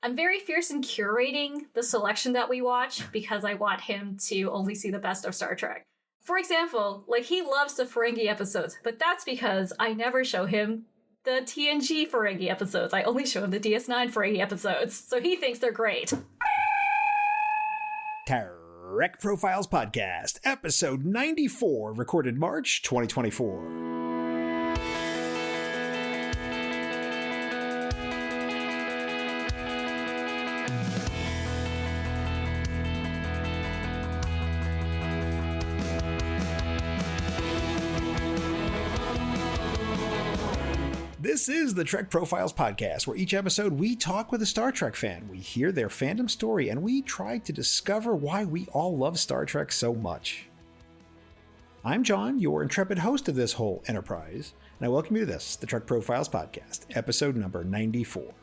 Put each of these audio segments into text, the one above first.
I'm very fierce in curating the selection that we watch because I want him to only see the best of Star Trek. For example, like, he loves the Ferengi episodes, but that's because I never show him the TNG Ferengi episodes. I only show him the DS9 Ferengi episodes, so he thinks they're great. Trek Profiles Podcast, episode 94, recorded March 2024. This is the Trek Profiles Podcast, where each episode we talk with a Star Trek fan, we hear their fandom story, and we try to discover why we all love Star Trek so much. I'm John, your intrepid host of this whole enterprise, and I welcome you to this, the Trek Profiles Podcast, episode number 94.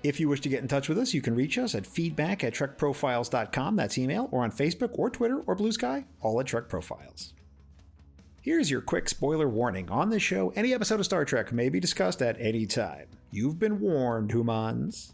If you wish to get in touch with us, you can reach us at feedback@trekprofiles.com, that's email, or on Facebook or Twitter or Blue Sky, all at Trek Profiles. Here's your quick spoiler warning. On this show, any episode of Star Trek may be discussed at any time. You've been warned, humans.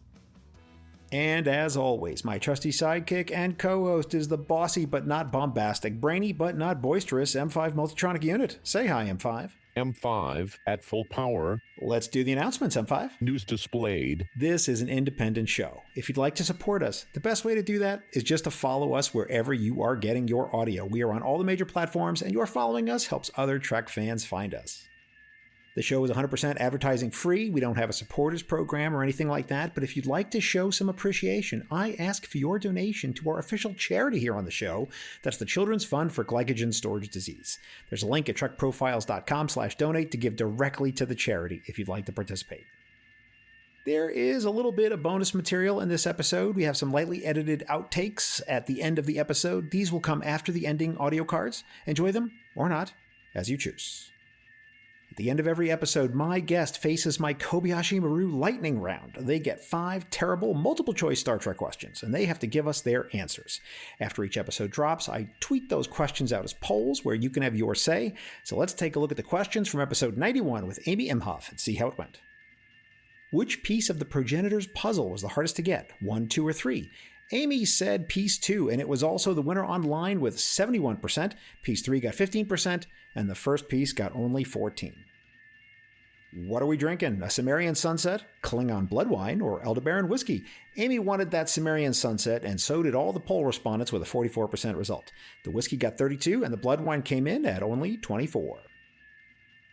And as always, my trusty sidekick and co-host is the bossy but not bombastic, brainy but not boisterous M5 Multitronic unit. Say hi, M5. M5 at full power. Let's do the announcements, M5. News displayed. This is an independent show. If you'd like to support us, the best way to do that is just to follow us wherever you are getting your audio. We are on all the major platforms, and your following us helps other Trek fans find us. The show is 100% advertising free. We don't have a supporters program or anything like that, but if you'd like to show some appreciation, I ask for your donation to our official charity here on the show. That's the Children's Fund for Glycogen Storage Disease. There's a link at trekprofiles.com/donate to give directly to the charity if you'd like to participate. There is a little bit of bonus material in this episode. We have some lightly edited outtakes at the end of the episode. These will come after the ending audio cards. Enjoy them, or not, as you choose. At the end of every episode, my guest faces my Kobayashi Maru lightning round. They get 5 terrible multiple-choice Star Trek questions, and they have to give us their answers. After each episode drops, I tweet those questions out as polls where you can have your say. So let's take a look at the questions from episode 91 with Amy Imhoff and see how it went. Which piece of the progenitor's puzzle was the hardest to get? 1, 2, or 3? Amy said piece 2, and it was also the winner online with 71%. Piece 3 got 15%, and the first piece got only 14%. What are we drinking? A Cimmerian Sunset, Klingon Blood Wine, or Aldebaran Whiskey? Amy wanted that Cimmerian Sunset, and so did all the poll respondents with a 44% result. The whiskey got 32%, and the Blood Wine came in at only 24%.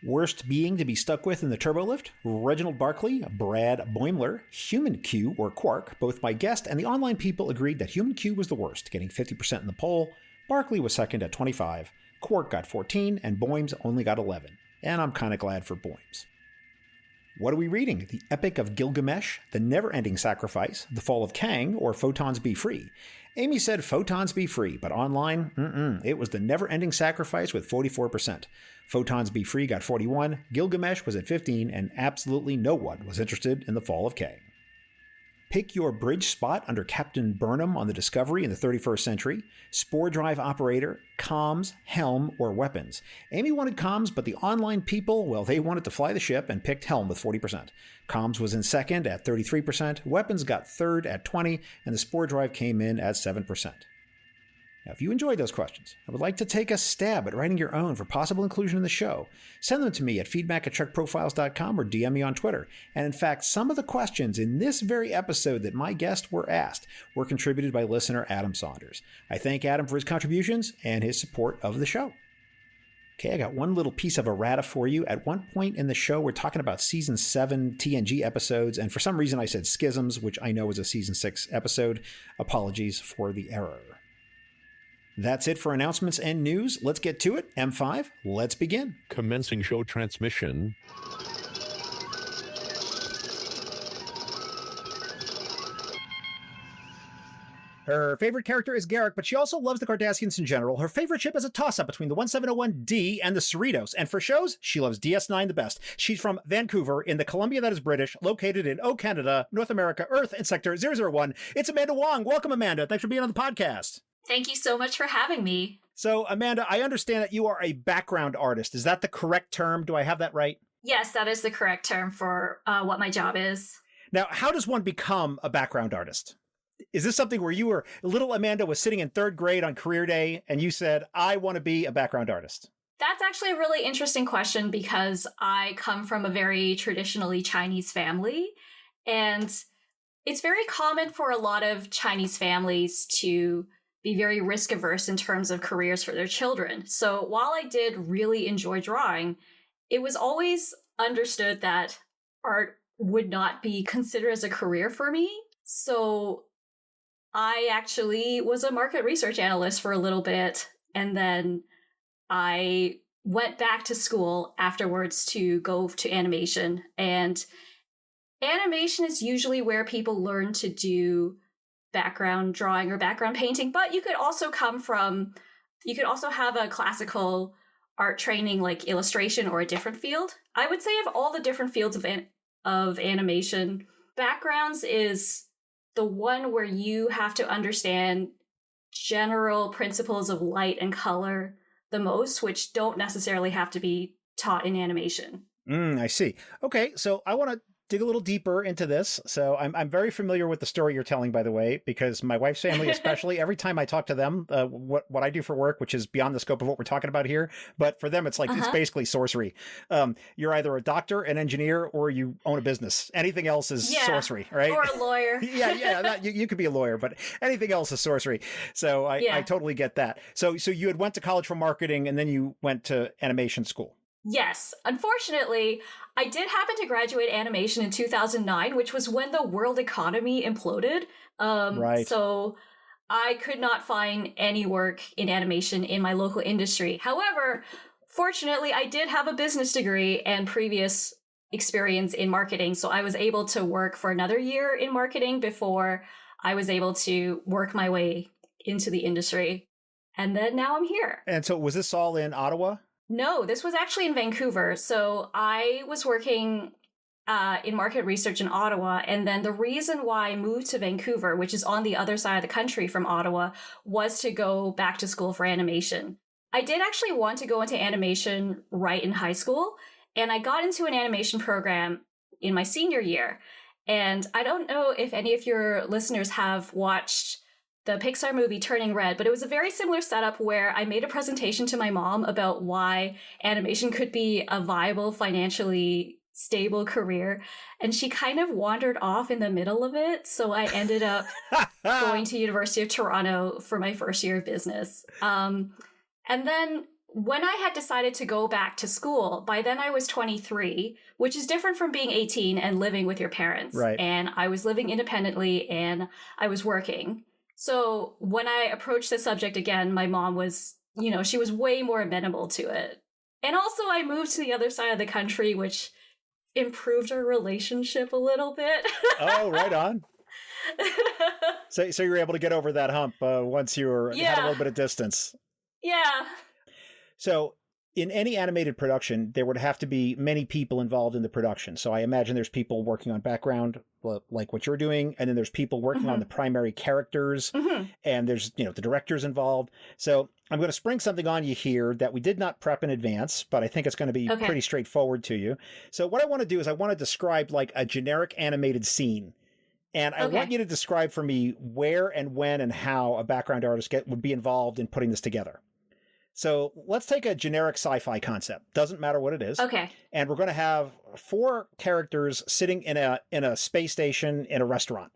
Worst being to be stuck with in the turbolift? Reginald Barclay, Brad Boimler, Human Q, or Quark. Both my guest and the online people agreed that Human Q was the worst, getting 50% in the poll. Barclay was second at 25%, Quark got 14%, and Boims only got 11%. And I'm kind of glad for Boims. What are we reading? The Epic of Gilgamesh, The Never-Ending Sacrifice, The Fall of Kang, or Photons Be Free? Amy said Photons Be Free, but online, it was The Never-Ending Sacrifice with 44%. Photons Be Free got 41%, Gilgamesh was at 15%, and absolutely no one was interested in The Fall of Kang. Pick your bridge spot under Captain Burnham on the Discovery in the 31st century, spore drive operator, comms, helm, or weapons. Amy wanted comms, but the online people, well, they wanted to fly the ship and picked helm with 40%. Comms was in second at 33%, weapons got third at 20%, and the spore drive came in at 7%. Now, if you enjoyed those questions, I would like to take a stab at writing your own for possible inclusion in the show. Send them to me at feedback@trekprofiles.com or DM me on Twitter. And in fact, some of the questions in this very episode that my guests were asked were contributed by listener Adam Saunders. I thank Adam for his contributions and his support of the show. Okay, I got one little piece of errata for you. At one point in the show, we're talking about Season 7 TNG episodes, and for some reason I said Schisms, which I know is a Season 6 episode. Apologies for the error. That's it for announcements and news. Let's get to it. M5, let's begin. Commencing show transmission. Her favorite character is Garak, but she also loves the Cardassians in general. Her favorite ship is a toss-up between the 1701D and the Cerritos. And for shows, she loves DS9 the best. She's from Vancouver in the Columbia that is British, located in O Canada, North America, Earth, and Sector 001. It's Amanda Wong. Welcome, Amanda. Thanks for being on the podcast. Thank you so much for having me. So, Amanda, I understand that you are a background artist. Is that the correct term? Do I have that right? Yes, that is the correct term for what my job is. Now, how does one become a background artist? Is this something where little Amanda was sitting in third grade on career day and you said, I want to be a background artist? That's actually a really interesting question because I come from a very traditionally Chinese family. And it's very common for a lot of Chinese families to be very risk averse in terms of careers for their children. So while I did really enjoy drawing, it was always understood that art would not be considered as a career for me. So I actually was a market research analyst for a little bit, and then I went back to school afterwards to go to animation. And animation is usually where people learn to do background drawing or background painting, but you could also have a classical art training like illustration or a different field. I would say of all the different fields of animation, backgrounds is the one where you have to understand general principles of light and color the most, which don't necessarily have to be taught in animation. I see. Okay, so I want to dig a little deeper into this. So I'm very familiar with the story you're telling, by the way, because my wife's family, especially, every time I talk to them, what I do for work, which is beyond the scope of what we're talking about here, but for them, it's like, it's basically sorcery. You're either a doctor, an engineer, or you own a business. Anything else is sorcery, right? Or a lawyer. You could be a lawyer, but anything else is sorcery. So I totally get that. So you had went to college for marketing and then you went to animation school. Yes. Unfortunately, I did happen to graduate animation in 2009, which was when the world economy imploded. Right. So I could not find any work in animation in my local industry. However, fortunately, I did have a business degree and previous experience in marketing. So I was able to work for another year in marketing before I was able to work my way into the industry. And then now I'm here. And so was this all in Ottawa? No, this was actually in Vancouver. So I was working in market research in Ottawa. And then the reason why I moved to Vancouver, which is on the other side of the country from Ottawa, was to go back to school for animation. I did actually want to go into animation right in high school. And I got into an animation program in my senior year. And I don't know if any of your listeners have watched the Pixar movie Turning Red, but it was a very similar setup where I made a presentation to my mom about why animation could be a viable, financially stable career. And she kind of wandered off in the middle of it. So I ended up going to University of Toronto for my first year of business. And then when I had decided to go back to school, by then I was 23, which is different from being 18 and living with your parents. Right. And I was living independently and I was working. So when I approached the subject again, my mom was, she was way more amenable to it. And also I moved to the other side of the country, which improved our relationship a little bit. Oh, right on. So you were able to get over that hump once you had a little bit of distance. Yeah. So in any animated production, there would have to be many people involved in the production. So I imagine there's people working on background, like what you're doing, and then there's people working on the primary characters, and there's, the directors involved. So I'm going to spring something on you here that we did not prep in advance, but I think it's going to be pretty straightforward to you. So what I want to do is I want to describe like a generic animated scene. And I want you to describe for me where and when and how a background artist would be involved in putting this together. So let's take a generic sci-fi concept. Doesn't matter what it is. Okay. And we're going to have 4 characters sitting in a space station in a restaurant.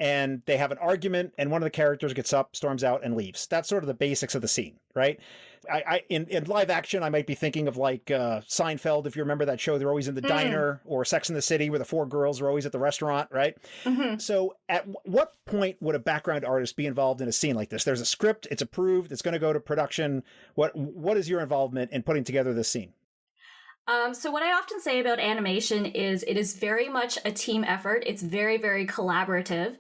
And they have an argument, and one of the characters gets up, storms out, and leaves. That's sort of the basics of the scene, right? In live action, I might be thinking of like Seinfeld, if you remember that show. They're always in the diner, or Sex and the City, where the 4 girls are always at the restaurant, right? So at what point would a background artist be involved in a scene like this? There's a script, it's approved, it's going to go to production. What is your involvement in putting together this scene? So what I often say about animation is it is very much a team effort. It's very, very collaborative.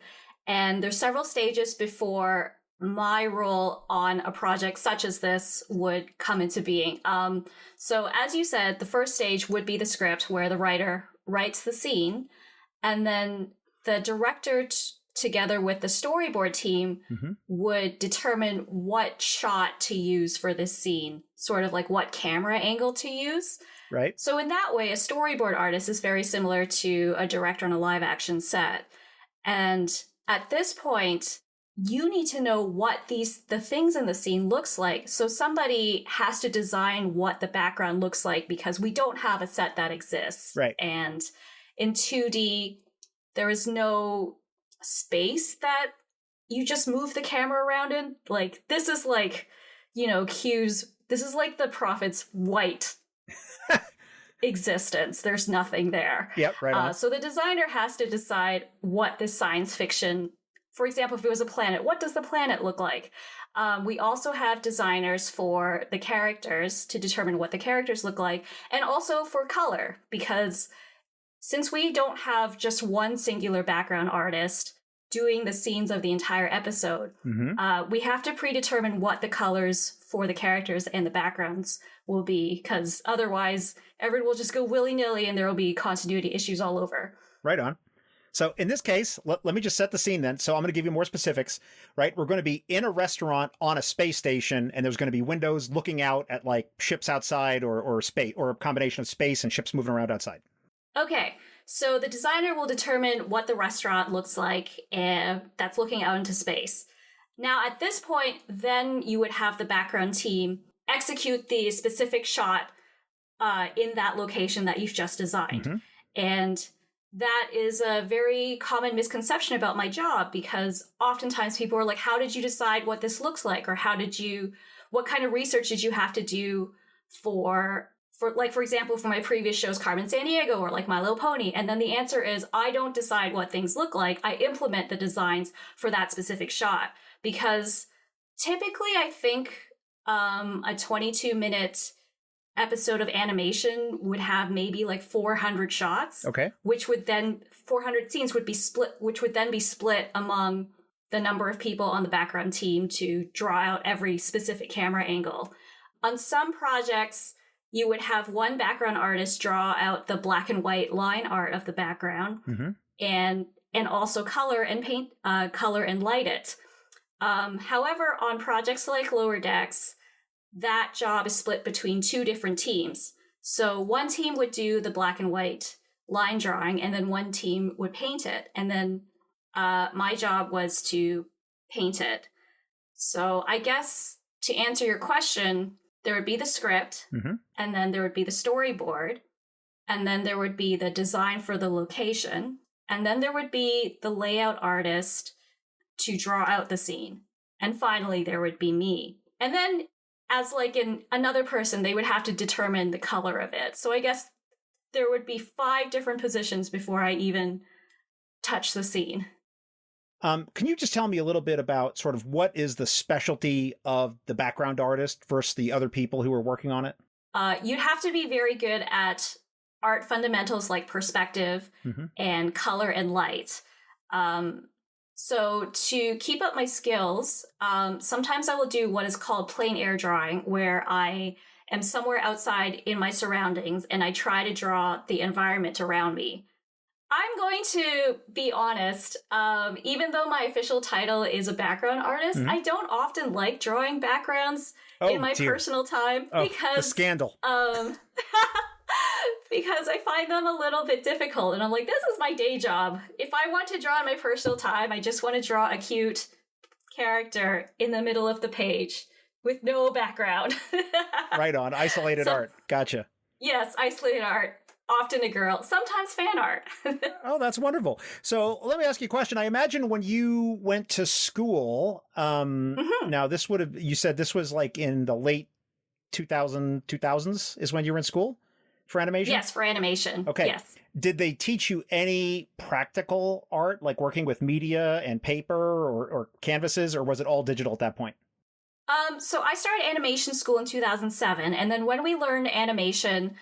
And there's several stages before my role on a project such as this would come into being. So as you said, the first stage would be the script where the writer writes the scene, and then the director together with the storyboard team would determine what shot to use for this scene, sort of like what camera angle to use. Right. So in that way, a storyboard artist is very similar to a director on a live action set. And at this point, you need to know what the things in the scene looks like. So somebody has to design what the background looks like because we don't have a set that exists. Right. And in 2D, there is no space that you just move the camera around in. Like, this is like, Q's, this is like the Prophet's white existence. There's nothing there. Yep, right on. So the designer has to decide what the science fiction, for example, if it was a planet, what does the planet look like? We also have designers for the characters to determine what the characters look like, and also for color, because since we don't have just one singular background artist doing the scenes of the entire episode, we have to predetermine what the colors for the characters and the backgrounds will be, because otherwise everyone will just go willy-nilly and there will be continuity issues all over. Right on. So in this case, let me just set the scene then. So I'm going to give you more specifics, right? We're going to be in a restaurant on a space station, and there's going to be windows looking out at like ships outside or space, or a combination of space and ships moving around outside. Okay, so the designer will determine what the restaurant looks like that's looking out into space. Now, at this point, then you would have the background team execute the specific shot in that location that you've just designed. And that is a very common misconception about my job, because oftentimes people are like, how did you decide what this looks like? Or what kind of research did you have to do for example, for my previous shows, Carmen Sandiego or like My Little Pony? And then the answer is, I don't decide what things look like. I implement the designs for that specific shot, because typically I think a 22-minute episode of animation would have maybe like 400 shots. Okay. 400 scenes would be split, which would then be split among the number of people on the background team to draw out every specific camera angle. On some projects, you would have one background artist draw out the black and white line art of the background, and also color and paint, color and light it. However, on projects like Lower Decks, that job is split between two different teams. So one team would do the black and white line drawing, and then one team would paint it. And then my job was to paint it. So I guess to answer your question, there would be the script, and then there would be the storyboard, and then there would be the design for the location, and then there would be the layout artist to draw out the scene. And finally, there would be me. And then as like another person, they would have to determine the color of it. So I guess there would be 5 different positions before I even touch the scene. Can you just tell me a little bit about sort of what is the specialty of the background artist versus the other people who are working on it? You'd have to be very good at art fundamentals like perspective and color and light. So to keep up my skills, sometimes I will do what is called plein air drawing, where I am somewhere outside in my surroundings and I try to draw the environment around me. I'm going to be honest, even though my official title is a background artist, I don't often like drawing backgrounds in my personal time because the scandal. Because I find them a little bit difficult, and I'm like, this is my day job. If I want to draw in my personal time, I just want to draw a cute character in the middle of the page with no background. Right on. Isolated art. Gotcha. Yes, isolated art. Often a girl, sometimes fan art. Oh, that's wonderful. So let me ask you a question. I imagine when you went to school, now this would have, you said this was like in the late 2000s is when you were in school for animation? Yes, for animation. Okay. Yes. Did they teach you any practical art, like working with media and paper or canvases, or was it all digital at that point? So I started animation school in 2007, and then when we learned animation,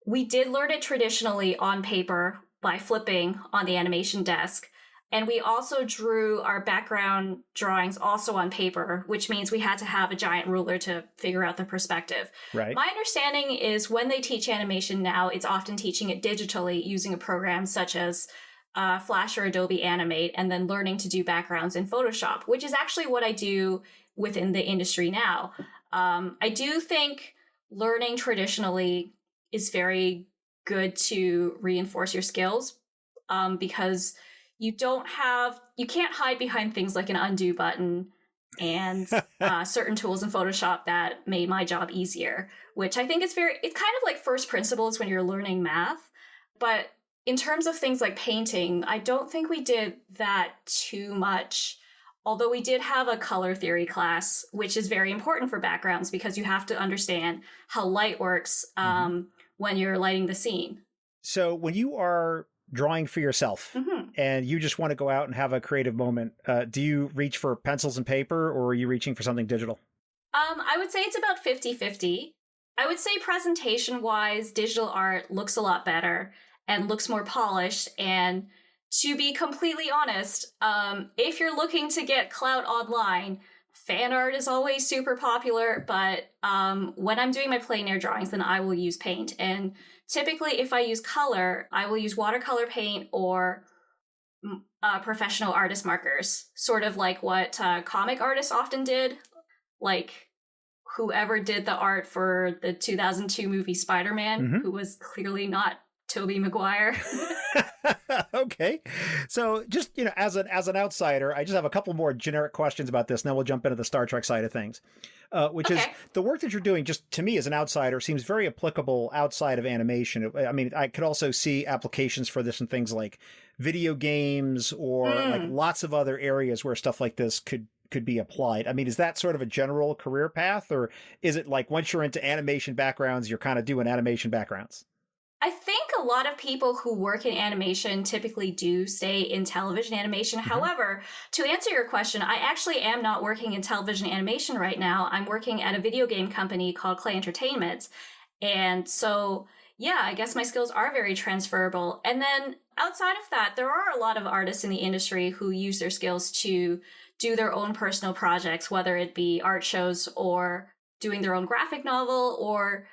we did learn it traditionally on paper by flipping on the animation desk. And we also drew our background drawings also on paper, which means we had to have a giant ruler to figure out the perspective. Right. My understanding is when they teach animation now, it's often teaching it digitally using a program such as Flash or Adobe Animate, and then learning to do backgrounds in Photoshop, which is actually what I do within the industry now. I do think learning traditionally is very good to reinforce your skills, because you can't hide behind things like an undo button and certain tools in Photoshop that made my job easier, which I think it's kind of like first principles when you're learning math. But in terms of things like painting, I don't think we did that too much. Although we did have a color theory class, which is very important for backgrounds because you have to understand how light works when you're lighting the scene. So when you are drawing for yourself and you just want to go out and have a creative moment, do you reach for pencils and paper, or are you reaching for something digital? I would say it's about 50-50. I would say presentation-wise, digital art looks a lot better and looks more polished. And to be completely honest, if you're looking to get clout online, fan art is always super popular. But when I'm doing my plein air drawings, then I will use paint. And typically, if I use color, I will use watercolor paint or professional artist markers, sort of like what comic artists often did, like whoever did the art for the 2002 movie Spider-Man, who was clearly not Tobey Maguire. Okay. So just, as an outsider, I just have a couple more generic questions about this, and then we'll jump into the Star Trek side of things, which is the work that you're doing, just to me as an outsider, seems very applicable outside of animation. I mean, I could also see applications for this in things like video games or like lots of other areas where stuff like this could be applied. I mean, is that sort of a general career path, or is it like once you're into animation backgrounds, you're kind of doing animation backgrounds? I think a lot of people who work in animation typically do stay in television animation. However, to answer your question, I actually am not working in television animation right now. I'm working at a video game company called Clay Entertainment. And so, yeah, I guess my skills are very transferable. And then outside of that, there are a lot of artists in the industry who use their skills to do their own personal projects, whether it be art shows or doing their own graphic novel or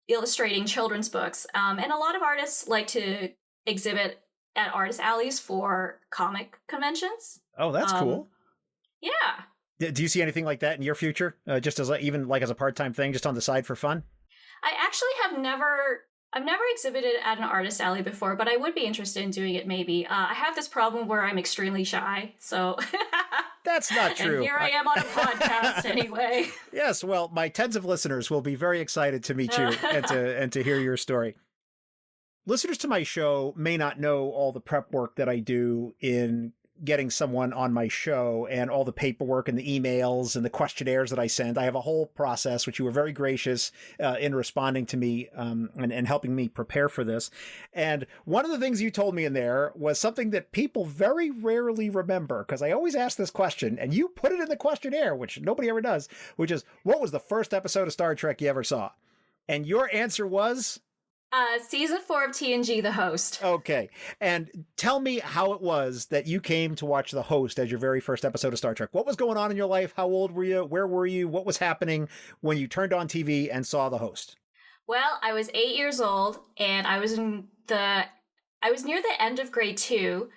illustrating children's books. And a lot of artists like to exhibit at artist alleys for comic conventions. Oh, that's cool. Yeah. Do you see anything like that in your future? Just as even like as a part-time thing, just on the side for fun? I actually I've never exhibited at an artist alley before, but I would be interested in doing it maybe. I have this problem where I'm extremely shy, so... That's not true. And here I am on a podcast anyway. Yes, well, my tens of listeners will be very excited to meet you and to hear your story. Listeners to my show may not know all the prep work that I do in getting someone on my show and all the paperwork and the emails and the questionnaires that I send. I have a whole process, which you were very gracious in responding to me and helping me prepare for this. And one of the things you told me in there was something that people very rarely remember, because I always ask this question, and you put it in the questionnaire, which nobody ever does, which is, what was the first episode of Star Trek you ever saw? And your answer was... Season 4 of TNG, The Host. Okay. And tell me how it was that you came to watch The Host as your very first episode of Star Trek. What was going on in your life? How old were you? Where were you? What was happening when you turned on TV and saw The Host? Well, I was 8 years old, and I was near the end of grade 2,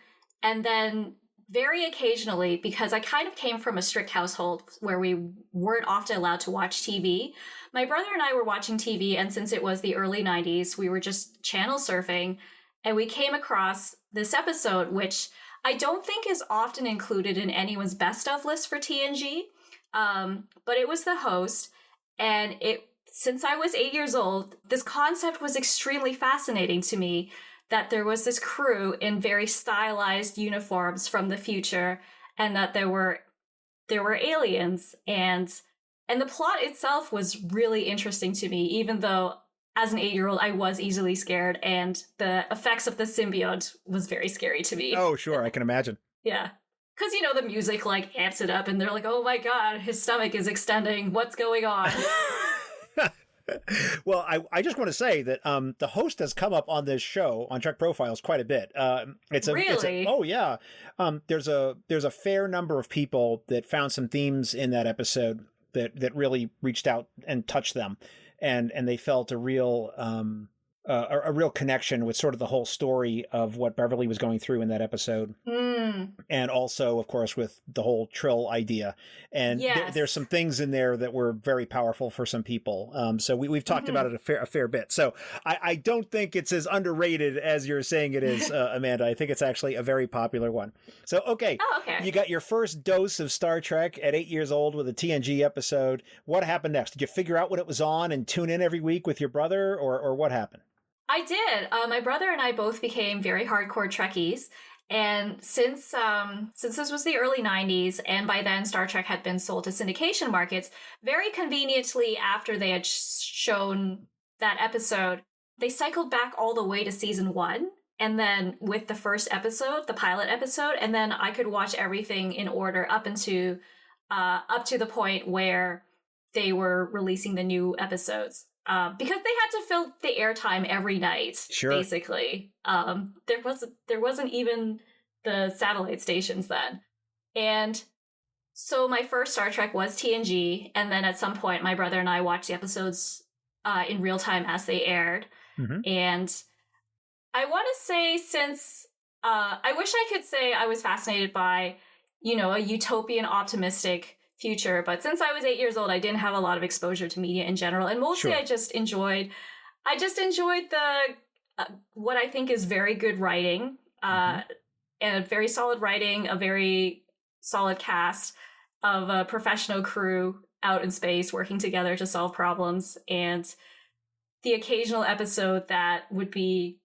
and then very occasionally, because I kind of came from a strict household where we weren't often allowed to watch TV, my brother and I were watching TV, and since it was the early 90s, we were just channel surfing, and we came across this episode, which I don't think is often included in anyone's best of list for TNG, but it was The Host, and since I was 8 years old, this concept was extremely fascinating to me, that there was this crew in very stylized uniforms from the future, and that there were aliens, and the plot itself was really interesting to me, even though as an 8-year-old I was easily scared, and the effects of the symbiote was very scary to me. Oh, sure, I can imagine. Yeah. Because, the music, amps it up, and they're like, oh my god, his stomach is extending, what's going on? Well, I just want to say that The Host has come up on this show on Trek Profiles quite a bit. Really? Oh yeah. There's a fair number of people that found some themes in that episode that really reached out and touched them, and they felt a real a real connection with sort of the whole story of what Beverly was going through in that episode. And also, of course, with the whole Trill idea. And there's some things in there that were very powerful for some people. So we've talked about it a fair bit. So I don't think it's as underrated as you're saying it is, Amanda. I think it's actually a very popular one. So, okay. You got your first dose of Star Trek at 8 years old with a TNG episode. What happened next? Did you figure out when it was on and tune in every week with your brother, or what happened? I did. My brother and I both became very hardcore Trekkies. And since this was the early 90s, and by then Star Trek had been sold to syndication markets, very conveniently after they had shown that episode, they cycled back all the way to season 1. And then with the first episode, the pilot episode, and then I could watch everything in order up to the point where they were releasing the new episodes. Because they had to fill the airtime every night, basically. There wasn't even the satellite stations then. And so my first Star Trek was TNG, and then at some point my brother and I watched the episodes in real time as they aired. And I want to say I wish I could say I was fascinated by, a utopian optimistic future, but since I was 8 years old, I didn't have a lot of exposure to media in general, and mostly I just enjoyed the what I think is very good writing, and very solid writing, a very solid cast of a professional crew out in space working together to solve problems, and the occasional episode that would be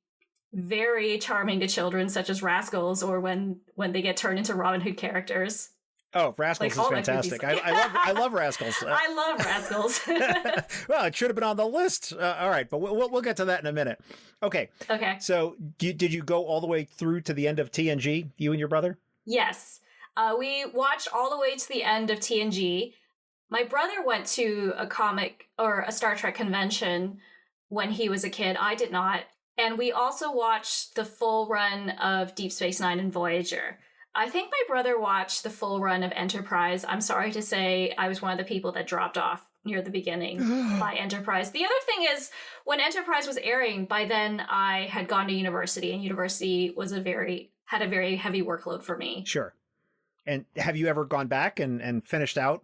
very charming to children, such as Rascals, or when they get turned into Robin Hood characters. Oh, Rascals is fantastic. I love Rascals. I love Rascals. Well, it should have been on the list. All right, but we'll get to that in a minute. Okay. So did you go all the way through to the end of TNG, you and your brother? Yes. We watched all the way to the end of TNG. My brother went to a comic or a Star Trek convention when he was a kid. I did not. And we also watched the full run of Deep Space Nine and Voyager. I think my brother watched the full run of Enterprise. I'm sorry to say I was one of the people that dropped off near the beginning by Enterprise. The other thing is, when Enterprise was airing, by then I had gone to university, and university had a very heavy workload for me. Sure. And have you ever gone back and finished out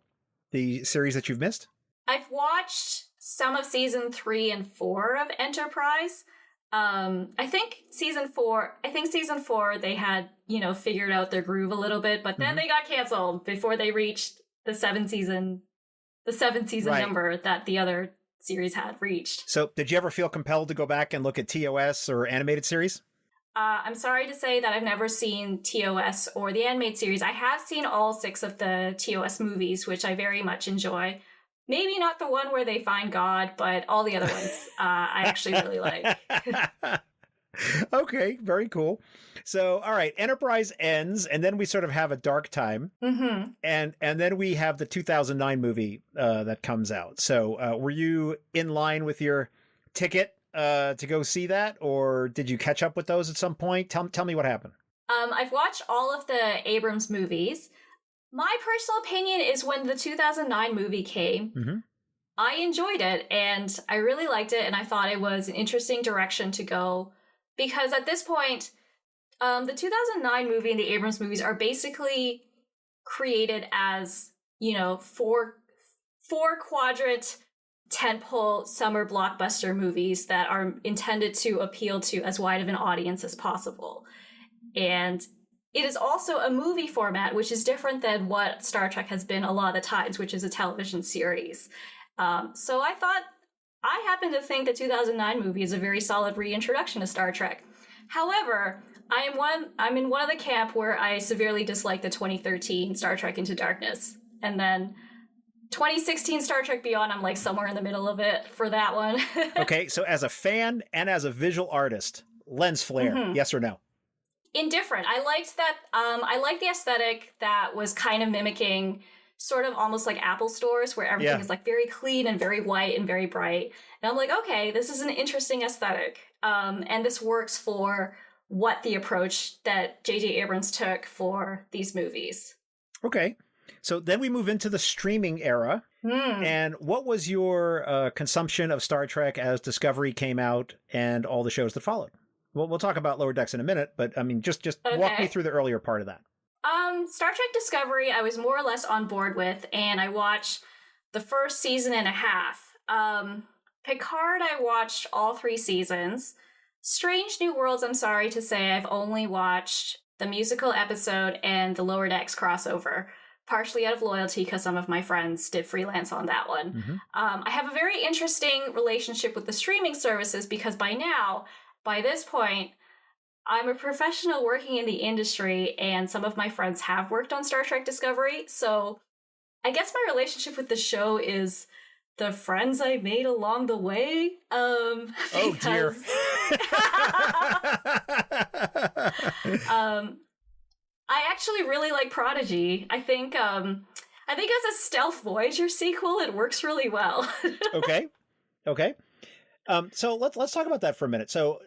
the series that you've missed? I've watched some of season 3 and 4 of Enterprise. I think season 4, they had, figured out their groove a little bit, but then they got canceled before they reached the seven season number that the other series had reached. So did you ever feel compelled to go back and look at TOS or animated series? I'm sorry to say that I've never seen TOS or the animated series. I have seen all 6 of the TOS movies, which I very much enjoy. Maybe not the one where they find God, but all the other ones I actually really like. Okay, very cool. So, all right, Enterprise ends, and then we sort of have a dark time. And then we have the 2009 movie that comes out. So were you in line with your ticket to go see that, or did you catch up with those at some point? Tell me what happened. I've watched all of the Abrams movies. My personal opinion is when the 2009 movie came, I enjoyed it, and I really liked it, and I thought it was an interesting direction to go, because at this point, the 2009 movie and the Abrams movies are basically created as, four-quadrant tentpole summer blockbuster movies that are intended to appeal to as wide of an audience as possible. And it is also a movie format, which is different than what Star Trek has been a lot of the times, which is a television series. So I happen to think the 2009 movie is a very solid reintroduction to Star Trek. However, I'm in one of the camp where I severely dislike the 2013 Star Trek Into Darkness. And then 2016 Star Trek Beyond, I'm like somewhere in the middle of it for that one. Okay, so as a fan and as a visual artist, lens flare, yes or no? Indifferent. I liked that. I liked the aesthetic that was kind of mimicking sort of almost like Apple stores, where everything is like very clean and very white and very bright. And I'm like, okay, this is an interesting aesthetic. And this works for what the approach that J.J. Abrams took for these movies. Okay. So then we move into the streaming era. And what was your consumption of Star Trek as Discovery came out and all the shows that followed? Well, we'll talk about Lower Decks in a minute, but I mean, just walk me through the earlier part of that. Star Trek Discovery, I was more or less on board with, and I watched the first season and a half. Picard, I watched all 3 seasons. Strange New Worlds, I'm sorry to say, I've only watched the musical episode and the Lower Decks crossover, partially out of loyalty because some of my friends did freelance on that one. I have a very interesting relationship with the streaming services because by this point, I'm a professional working in the industry and some of my friends have worked on Star Trek Discovery. So I guess my relationship with the show is the friends I made along the way. Oh dear. I actually really like Prodigy. I think as a stealth Voyager sequel, it works really well. Okay. So let's talk about that for a minute. So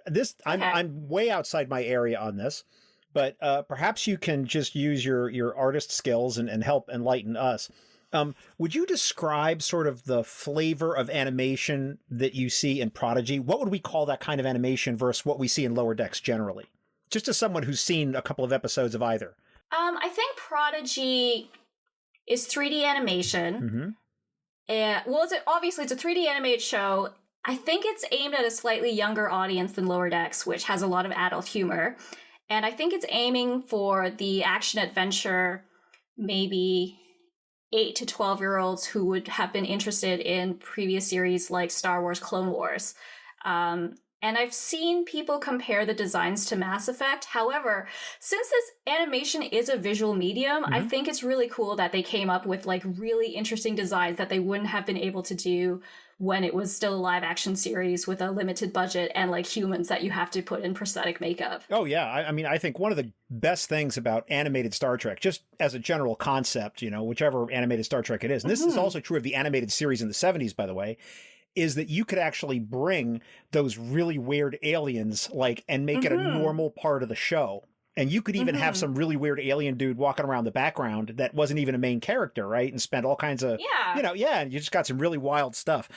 I'm way outside my area on this, but perhaps you can just use your artist skills and help enlighten us. Would you describe sort of the flavor of animation that you see in Prodigy? What would we call that kind of animation versus what we see in Lower Decks generally? Just as someone who's seen a couple of episodes of either. I think Prodigy is 3D animation. And obviously it's a 3D animated show. I think it's aimed at a slightly younger audience than Lower Decks, which has a lot of adult humor. And I think it's aiming for the action adventure, maybe 8 to 12-year-olds who would have been interested in previous series like Star Wars Clone Wars. And I've seen people compare the designs to Mass Effect. However, since this animation is a visual medium, I think it's really cool that they came up with like really interesting designs that they wouldn't have been able to do when it was still a live action series with a limited budget and like humans that you have to put in prosthetic makeup. Oh yeah. I mean, I think one of the best things about animated Star Trek, just as a general concept, whichever animated Star Trek it is, and this is also true of the animated series in the 70s, by the way, is that you could actually bring those really weird aliens and make it a normal part of the show. And you could even have some really weird alien dude walking around the background that wasn't even a main character, right? And spend all kinds of, and you just got some really wild stuff.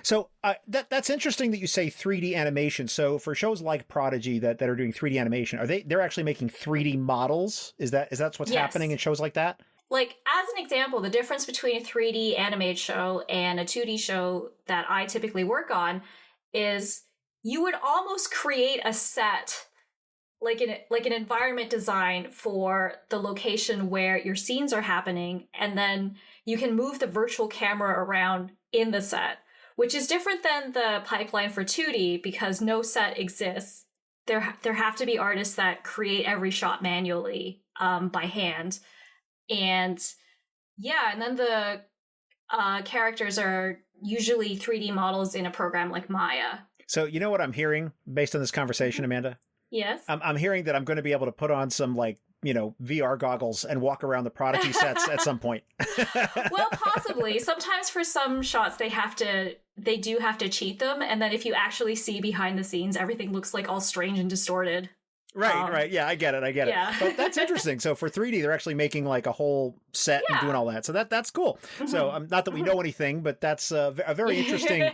So that's interesting that you say 3D animation. So for shows like Prodigy that are doing 3D animation, they're actually making 3D models? Is that what's happening in shows like that? Like, as an example, the difference between a 3D animated show and a 2D show that I typically work on is you would almost create a set, like an environment design for the location where your scenes are happening, and then you can move the virtual camera around in the set, which is different than the pipeline for 2D because no set exists. There have to be artists that create every shot manually by hand. And then the characters are usually 3D models in a program like Maya. So you know what I'm hearing based on this conversation, Amanda? Yes. I'm hearing that I'm going to be able to put on some VR goggles and walk around the Prodigy sets at some point. Well, possibly. Sometimes for some shots they do have to cheat them, and then if you actually see behind the scenes, everything looks like all strange and distorted. Right. Yeah, I get it. Yeah. But that's interesting. So for 3D, they're actually making like a whole set and doing all that. So that's cool. So not that we know anything, but that's a very interesting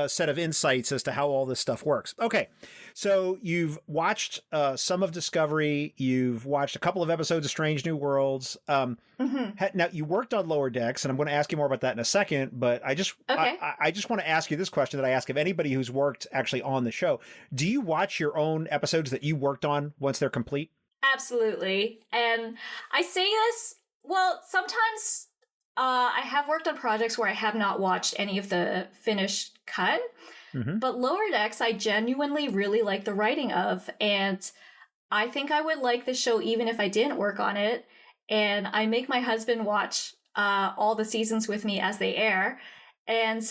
set of insights as to how all this stuff works. Okay. So you've watched some of Discovery. You've watched a couple of episodes of Strange New Worlds. Now you worked on Lower Decks, and I'm going to ask you more about that in a second. But I just want to ask you this question that I ask of anybody who's worked actually on the show. Do you watch your own episodes that you worked on once they're complete? Absolutely. And I say this, well, sometimes I have worked on projects where I have not watched any of the finished cut, but Lower Decks I genuinely really like the writing of, and I think I would like the show even if I didn't work on it. And I make my husband watch all the seasons with me as they air. And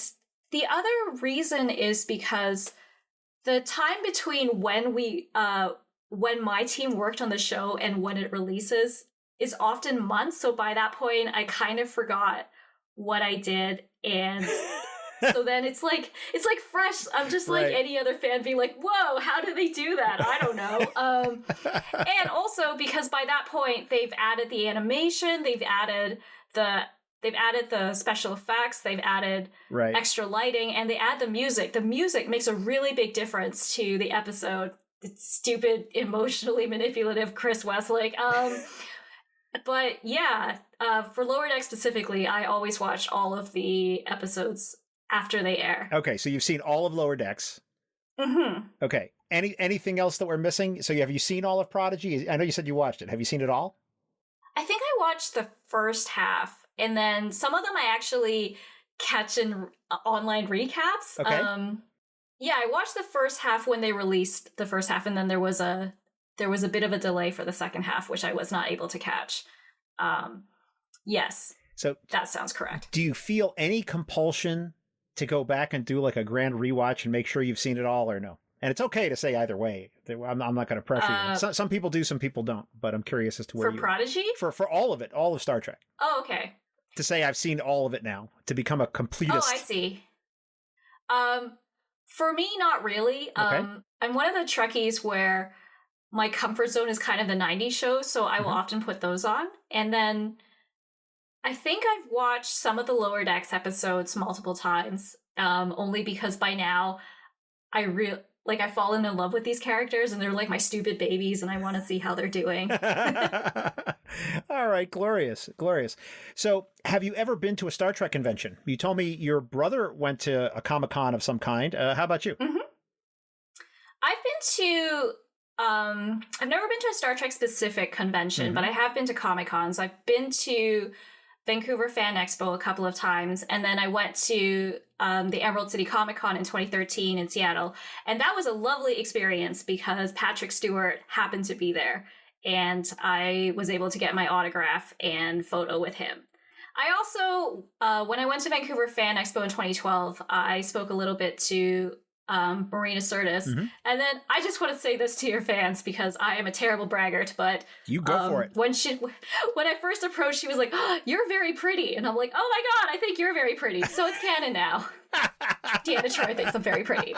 the other reason is because the time between when my team worked on the show and when it releases is often months. So by that point, I kind of forgot what I did. And So then it's like fresh. I'm just like Right. any other fan being like, whoa, how did they do that? I don't know. And also because by that point they've added the animation, they've added the special effects, they've added Right. extra lighting, and they add the music. The music makes a really big difference to the episode. It's stupid, emotionally manipulative Chris Westlake. But yeah, for Lower Deck specifically, I always watch all of the episodes after they air. Okay, so you've seen all of Lower Decks. Mm-hmm. Okay. Anything else that we're missing? So have you seen all of Prodigy? I know you said you watched it. Have you seen it all? I think I watched the first half, and then some of them I actually catch in online recaps. Okay. Yeah, I watched the first half when they released the first half, and then there was a bit of a delay for the second half, which I was not able to catch. Yes. So that sounds correct. do you feel any compulsion to go back and do like a grand rewatch and make sure you've seen it all, or no? And it's okay to say either way. I'm not going to pressure you. Some people do, some people don't. But I'm curious as to where for Prodigy, for all of it, all of Star Trek. Oh, okay. To say I've seen all of it now, to become a completist. Oh, I see. For me, not really. Okay. I'm one of the Trekkies where my comfort zone is kind of the 90s shows, so I will often put those on. And then I think I've watched some of the Lower Decks episodes multiple times, only because by now I've fallen in love with these characters and they're like my stupid babies and I want to see how they're doing. All right, glorious. So have you ever been to a Star Trek convention? You told me your brother went to a Comic-Con of some kind. How about you? Mm-hmm. I've been to I've never been to a Star Trek specific convention, but I have been to Comic-Cons. I've been to Vancouver Fan Expo a couple of times, and then I went to the Emerald City Comic Con in 2013 in Seattle, and that was a lovely experience because Patrick Stewart happened to be there, and I was able to get my autograph and photo with him. I also, when I went to Vancouver Fan Expo in 2012, I spoke a little bit to Marina Sirtis. And then I just want to say this to your fans because I am a terrible braggart, but you go for it. When I first approached, she was like, "Oh, you're very pretty." And I'm like, "Oh my God, I think you're very pretty." So it's canon now. Deanna Troy thinks I'm very pretty.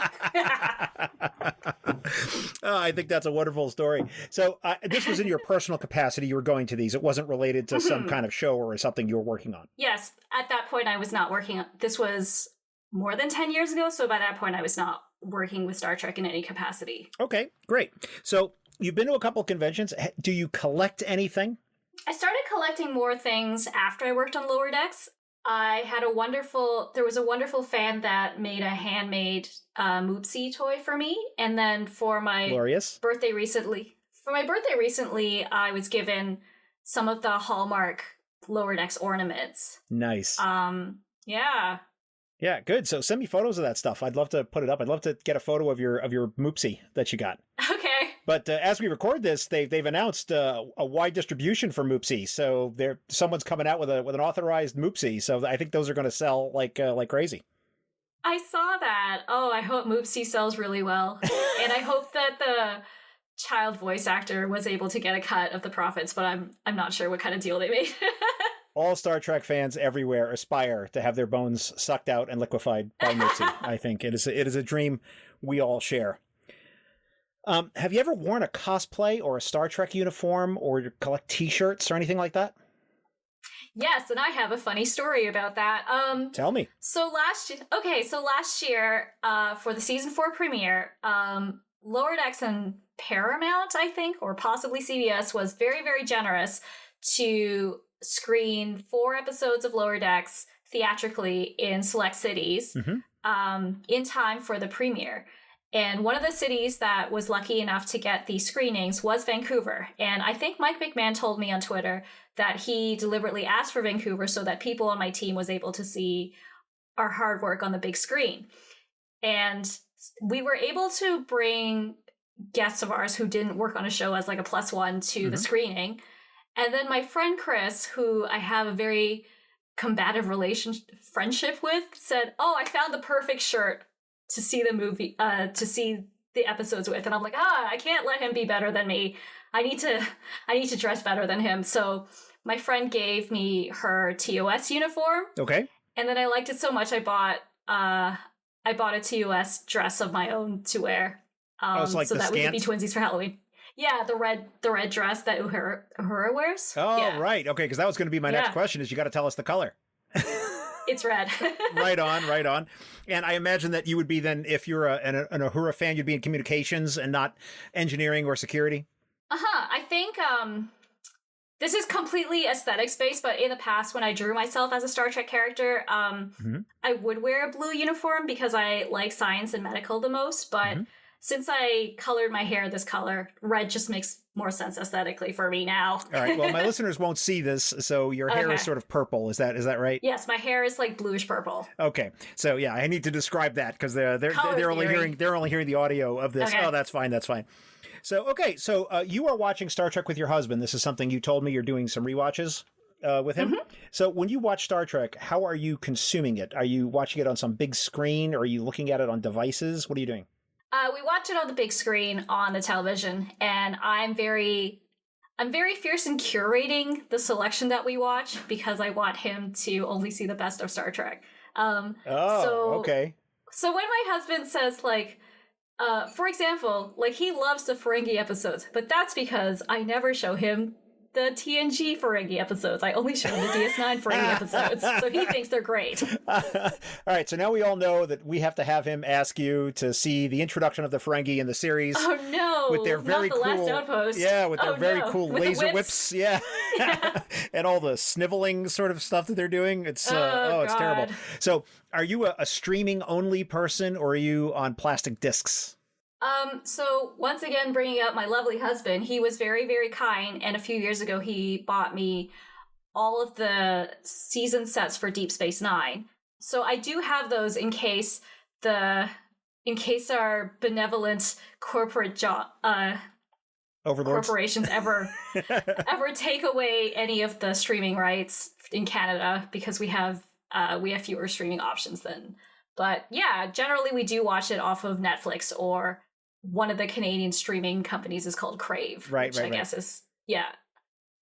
I think that's a wonderful story. So this was in your personal capacity. You were going to these. It wasn't related to some kind of show or something you were working on. Yes. At that point, I was not working on, this was more than 10 years ago. So by that point, I was not working with Star Trek in any capacity. Okay, great. So you've been to a couple of conventions. Do you collect anything? I started collecting more things after I worked on Lower Decks. There was a wonderful fan that made a handmade Moopsie toy for me. And then for my birthday recently, I was given some of the Hallmark Lower Decks ornaments. Nice. Yeah. Yeah, good. So send me photos of that stuff. I'd love to put it up. I'd love to get a photo of your Moopsie that you got. Okay. But as we record this, they've announced a wide distribution for Moopsie. So someone's coming out with an authorized Moopsie. So I think those are going to sell like crazy. I saw that. Oh, I hope Moopsie sells really well, and I hope that the child voice actor was able to get a cut of the profits. But I'm not sure what kind of deal they made. All Star Trek fans everywhere aspire to have their bones sucked out and liquefied by Moopsie. I think it is a dream we all share. Have you ever worn a cosplay or a Star Trek uniform or collect T-shirts or anything like that? Yes, and I have a funny story about that. Tell me. So last year, for the season 4 premiere, Lower Decks and Paramount, I think, or possibly CBS, was very, very generous to screen 4 episodes of Lower Decks theatrically in select cities in time for the premiere. And one of the cities that was lucky enough to get these screenings was Vancouver. And I think Mike McMahon told me on Twitter that he deliberately asked for Vancouver so that people on my team was able to see our hard work on the big screen. And we were able to bring guests of ours who didn't work on a show as like a +1 to the screening. And then my friend Chris, who I have a very combative friendship with, said, "Oh, I found the perfect shirt to see the movie, to see the episodes with." And I'm like, I can't let him be better than me. I need to dress better than him. So my friend gave me her TOS uniform. Okay. And then I liked it so much, I bought I bought a TOS dress of my own to wear. It's like so the that we could be scant? twinsies for Halloween. Yeah, the red dress that Uhura wears. Oh, Yeah. right. Okay, because that was going to be my next Yeah. question is you got to tell us the color. It's red. Right on. And I imagine that you would be then, if you're an Uhura fan, you'd be in communications and not engineering or security. I think this is completely aesthetics based, but in the past when I drew myself as a Star Trek character, I would wear a blue uniform because I like science and medical the most, but since I colored my hair this color, red just makes more sense aesthetically for me now. All right. Well, my listeners won't see this, so your hair is sort of purple. Is that right? Yes, my hair is like bluish purple. Okay. So yeah, I need to describe that because they're only hearing the audio of this. Okay. Oh, that's fine. So okay. So you are watching Star Trek with your husband. This is something you told me you're doing some rewatches with him. So when you watch Star Trek, how are you consuming it? Are you watching it on some big screen? Or are you looking at it on devices? What are you doing? We watch it on the big screen on the television, and I'm very fierce in curating the selection that we watch because I want him to only see the best of Star Trek. Okay. So when my husband says like, for example, like he loves the Ferengi episodes, but that's because I never show him the TNG Ferengi episodes. I only show him the DS9 Ferengi episodes, so he thinks they're great. All right, so now we all know that we have to have him ask you to see the introduction of the Ferengi in the series. Oh no! With their very not the cool, Last Outpost. Yeah, with their very cool with laser the whips. Yeah, and all the sniveling sort of stuff that they're doing. It's it's terrible. So, are you a streaming only person, or are you on plastic discs? So once again, bringing up my lovely husband, he was very, very kind. And a few years ago, he bought me all of the season sets for Deep Space Nine. So I do have those in case our benevolent corporate Overlords. corporations ever take away any of the streaming rights in Canada, because we have fewer streaming options then. But yeah, generally we do watch it off of Netflix, or one of the Canadian streaming companies is called Crave, which I guess is, yeah.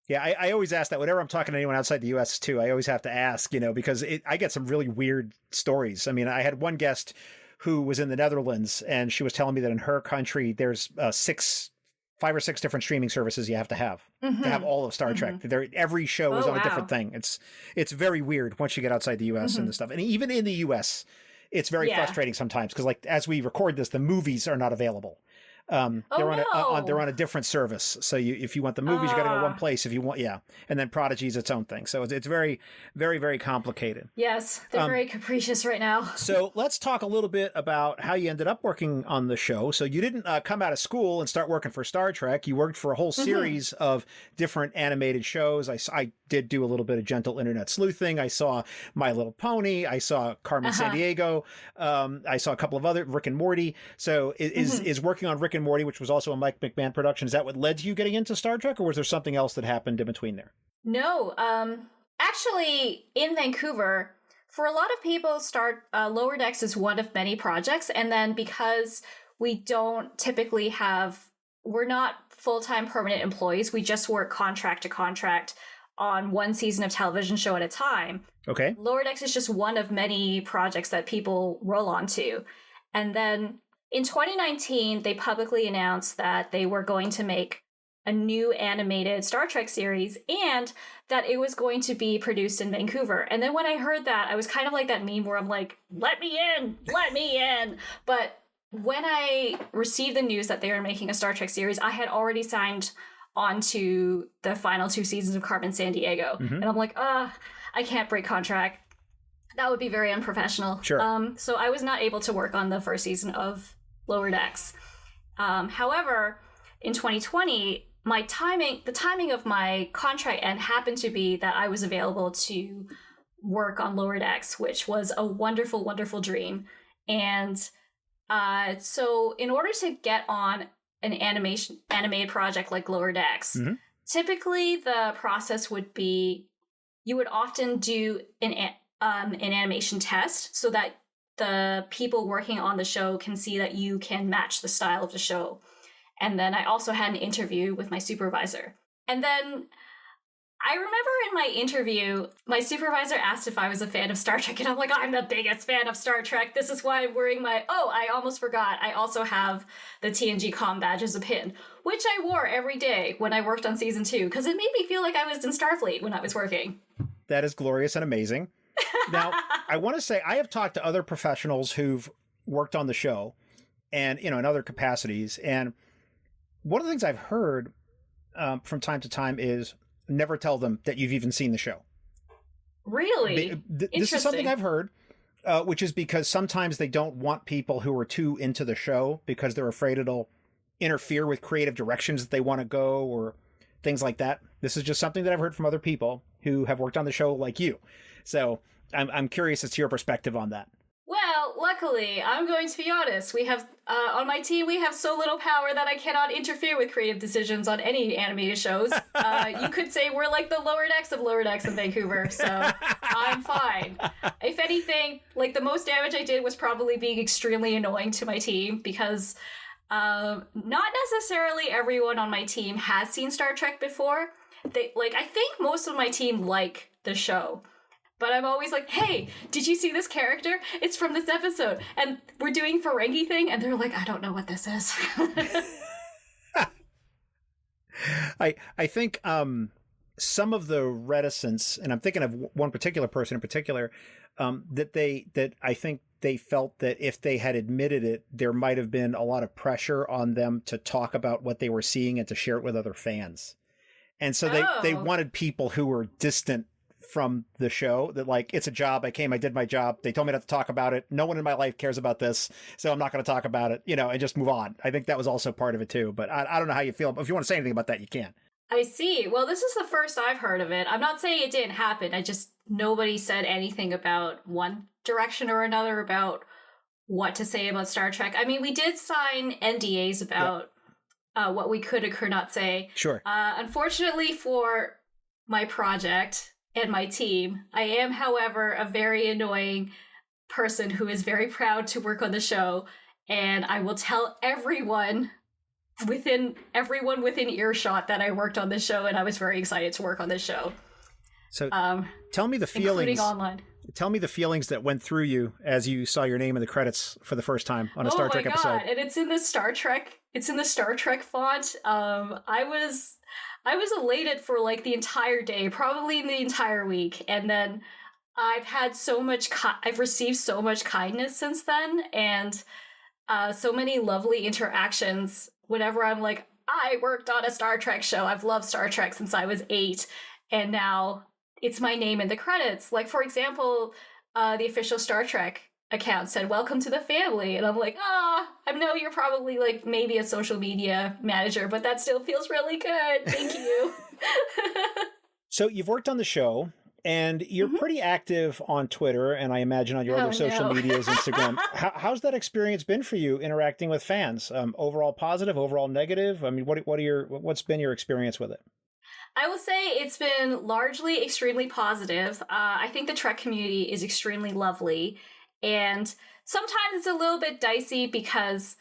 Yeah, I always ask that whenever I'm talking to anyone outside the U.S. too. I always have to ask, because I get some really weird stories. I mean, I had one guest who was in the Netherlands, and she was telling me that in her country there's 5 or 6 different streaming services you have to have all of Star Trek. Every show is on a different thing. It's very weird once you get outside the U.S. and the stuff. And even in the U.S., it's very frustrating sometimes because, like, as we record this, the movies are not available. They're on a different service. So if you want the movies, you got to go one place. If you want, and then Prodigy is its own thing. So it's very, very, very complicated. Yes, they're very capricious right now. So let's talk a little bit about how you ended up working on the show. So you didn't come out of school and start working for Star Trek. You worked for a whole series of different animated shows. I did do a little bit of gentle internet sleuthing. I saw My Little Pony. I saw Carmen Sandiego. I saw a couple of other Rick and Morty. So is working on Rick and Morty, which was also a Mike McMahon production, is that what led to you getting into Star Trek, or was there something else that happened in between there? No, actually, in Vancouver, for a lot of people, Lower Decks is one of many projects, and then because we don't typically we're not full-time permanent employees, we just work contract to contract on one season of television show at a time. Okay. Lower Decks is just one of many projects that people roll onto. And then in 2019, they publicly announced that they were going to make a new animated Star Trek series and that it was going to be produced in Vancouver. And then when I heard that, I was kind of like that meme where I'm like, let me in. But when I received the news that they were making a Star Trek series, I had already signed onto the final 2 seasons of Carmen Sandiego. And I'm like, I can't break contract. That would be very unprofessional. Sure. So I was not able to work on the first season of Lower Decks. However, in 2020, the timing of my contract end happened to be that I was available to work on Lower Decks, which was a wonderful, wonderful dream. And so in order to get on an animated project like Lower Decks, typically the process would be you would often do an animation test so that the people working on the show can see that you can match the style of the show. And then I also had an interview with my supervisor. And then I remember in my interview, my supervisor asked if I was a fan of Star Trek, and I'm like, I'm the biggest fan of Star Trek. This is why I'm wearing my... Oh, I almost forgot. I also have the TNG comm badge as a pin, which I wore every day when I worked on season 2, because it made me feel like I was in Starfleet when I was working. That is glorious and amazing. Now, I want to say I have talked to other professionals who've worked on the show and, in other capacities. And one of the things I've heard from time to time is never tell them that you've even seen the show. Really? This is something I've heard, which is because sometimes they don't want people who are too into the show because they're afraid it'll interfere with creative directions that they want to go or things like that. This is just something that I've heard from other people who have worked on the show like you. So I'm curious as to your perspective on that. Well, luckily, I'm going to be honest. We have, on my team, we have so little power that I cannot interfere with creative decisions on any animated shows. You could say we're like the Lower Decks in Vancouver, so I'm fine. If anything, like, the most damage I did was probably being extremely annoying to my team because not necessarily everyone on my team has seen Star Trek before. I think most of my team like the show. But I'm always like, hey, did you see this character? It's from this episode. And we're doing Ferengi thing, and they're like, I don't know what this is. I think some of the reticence, and I'm thinking of one particular person in particular, that I think they felt that if they had admitted it, there might have been a lot of pressure on them to talk about what they were seeing and to share it with other fans. And so they wanted people who were distant from the show, that like, it's a job. I came, I did my job. They told me not to talk about it. No one in my life cares about this, so I'm not going to talk about it, and just move on. I think that was also part of it too, but I don't know how you feel. If you want to say anything about that, you can. I see. Well, this is the first I've heard of it. I'm not saying it didn't happen. Nobody said anything about one direction or another about what to say about Star Trek. I mean, we did sign NDAs about what we could or could not say. Sure. Unfortunately for my project and my team, I am, however, a very annoying person who is very proud to work on the show, and I will tell everyone within earshot that I worked on this show and I was very excited to work on this show. So tell me the feelings, including online. Tell me the feelings that went through you as you saw your name in the credits for the first time on a Star Trek episode. Oh my God, and it's in the Star Trek font. I was elated for like the entire day, probably the entire week. And then I've had I've received so much kindness since then, and so many lovely interactions whenever I'm like, I worked on a Star Trek show. I've loved Star Trek since I was 8. And now it's my name in the credits. Like, for example, the official Star Trek account said, welcome to the family. And I'm like, I know you're probably like maybe a social media manager, but that still feels really good. Thank you. So you've worked on the show and you're pretty active on Twitter and I imagine on your other social medias, Instagram. How's that experience been for you interacting with fans? Overall positive, overall negative? I mean, what's been your experience with it? I will say it's been largely extremely positive. I think the Trek community is extremely lovely. And sometimes it's a little bit dicey because,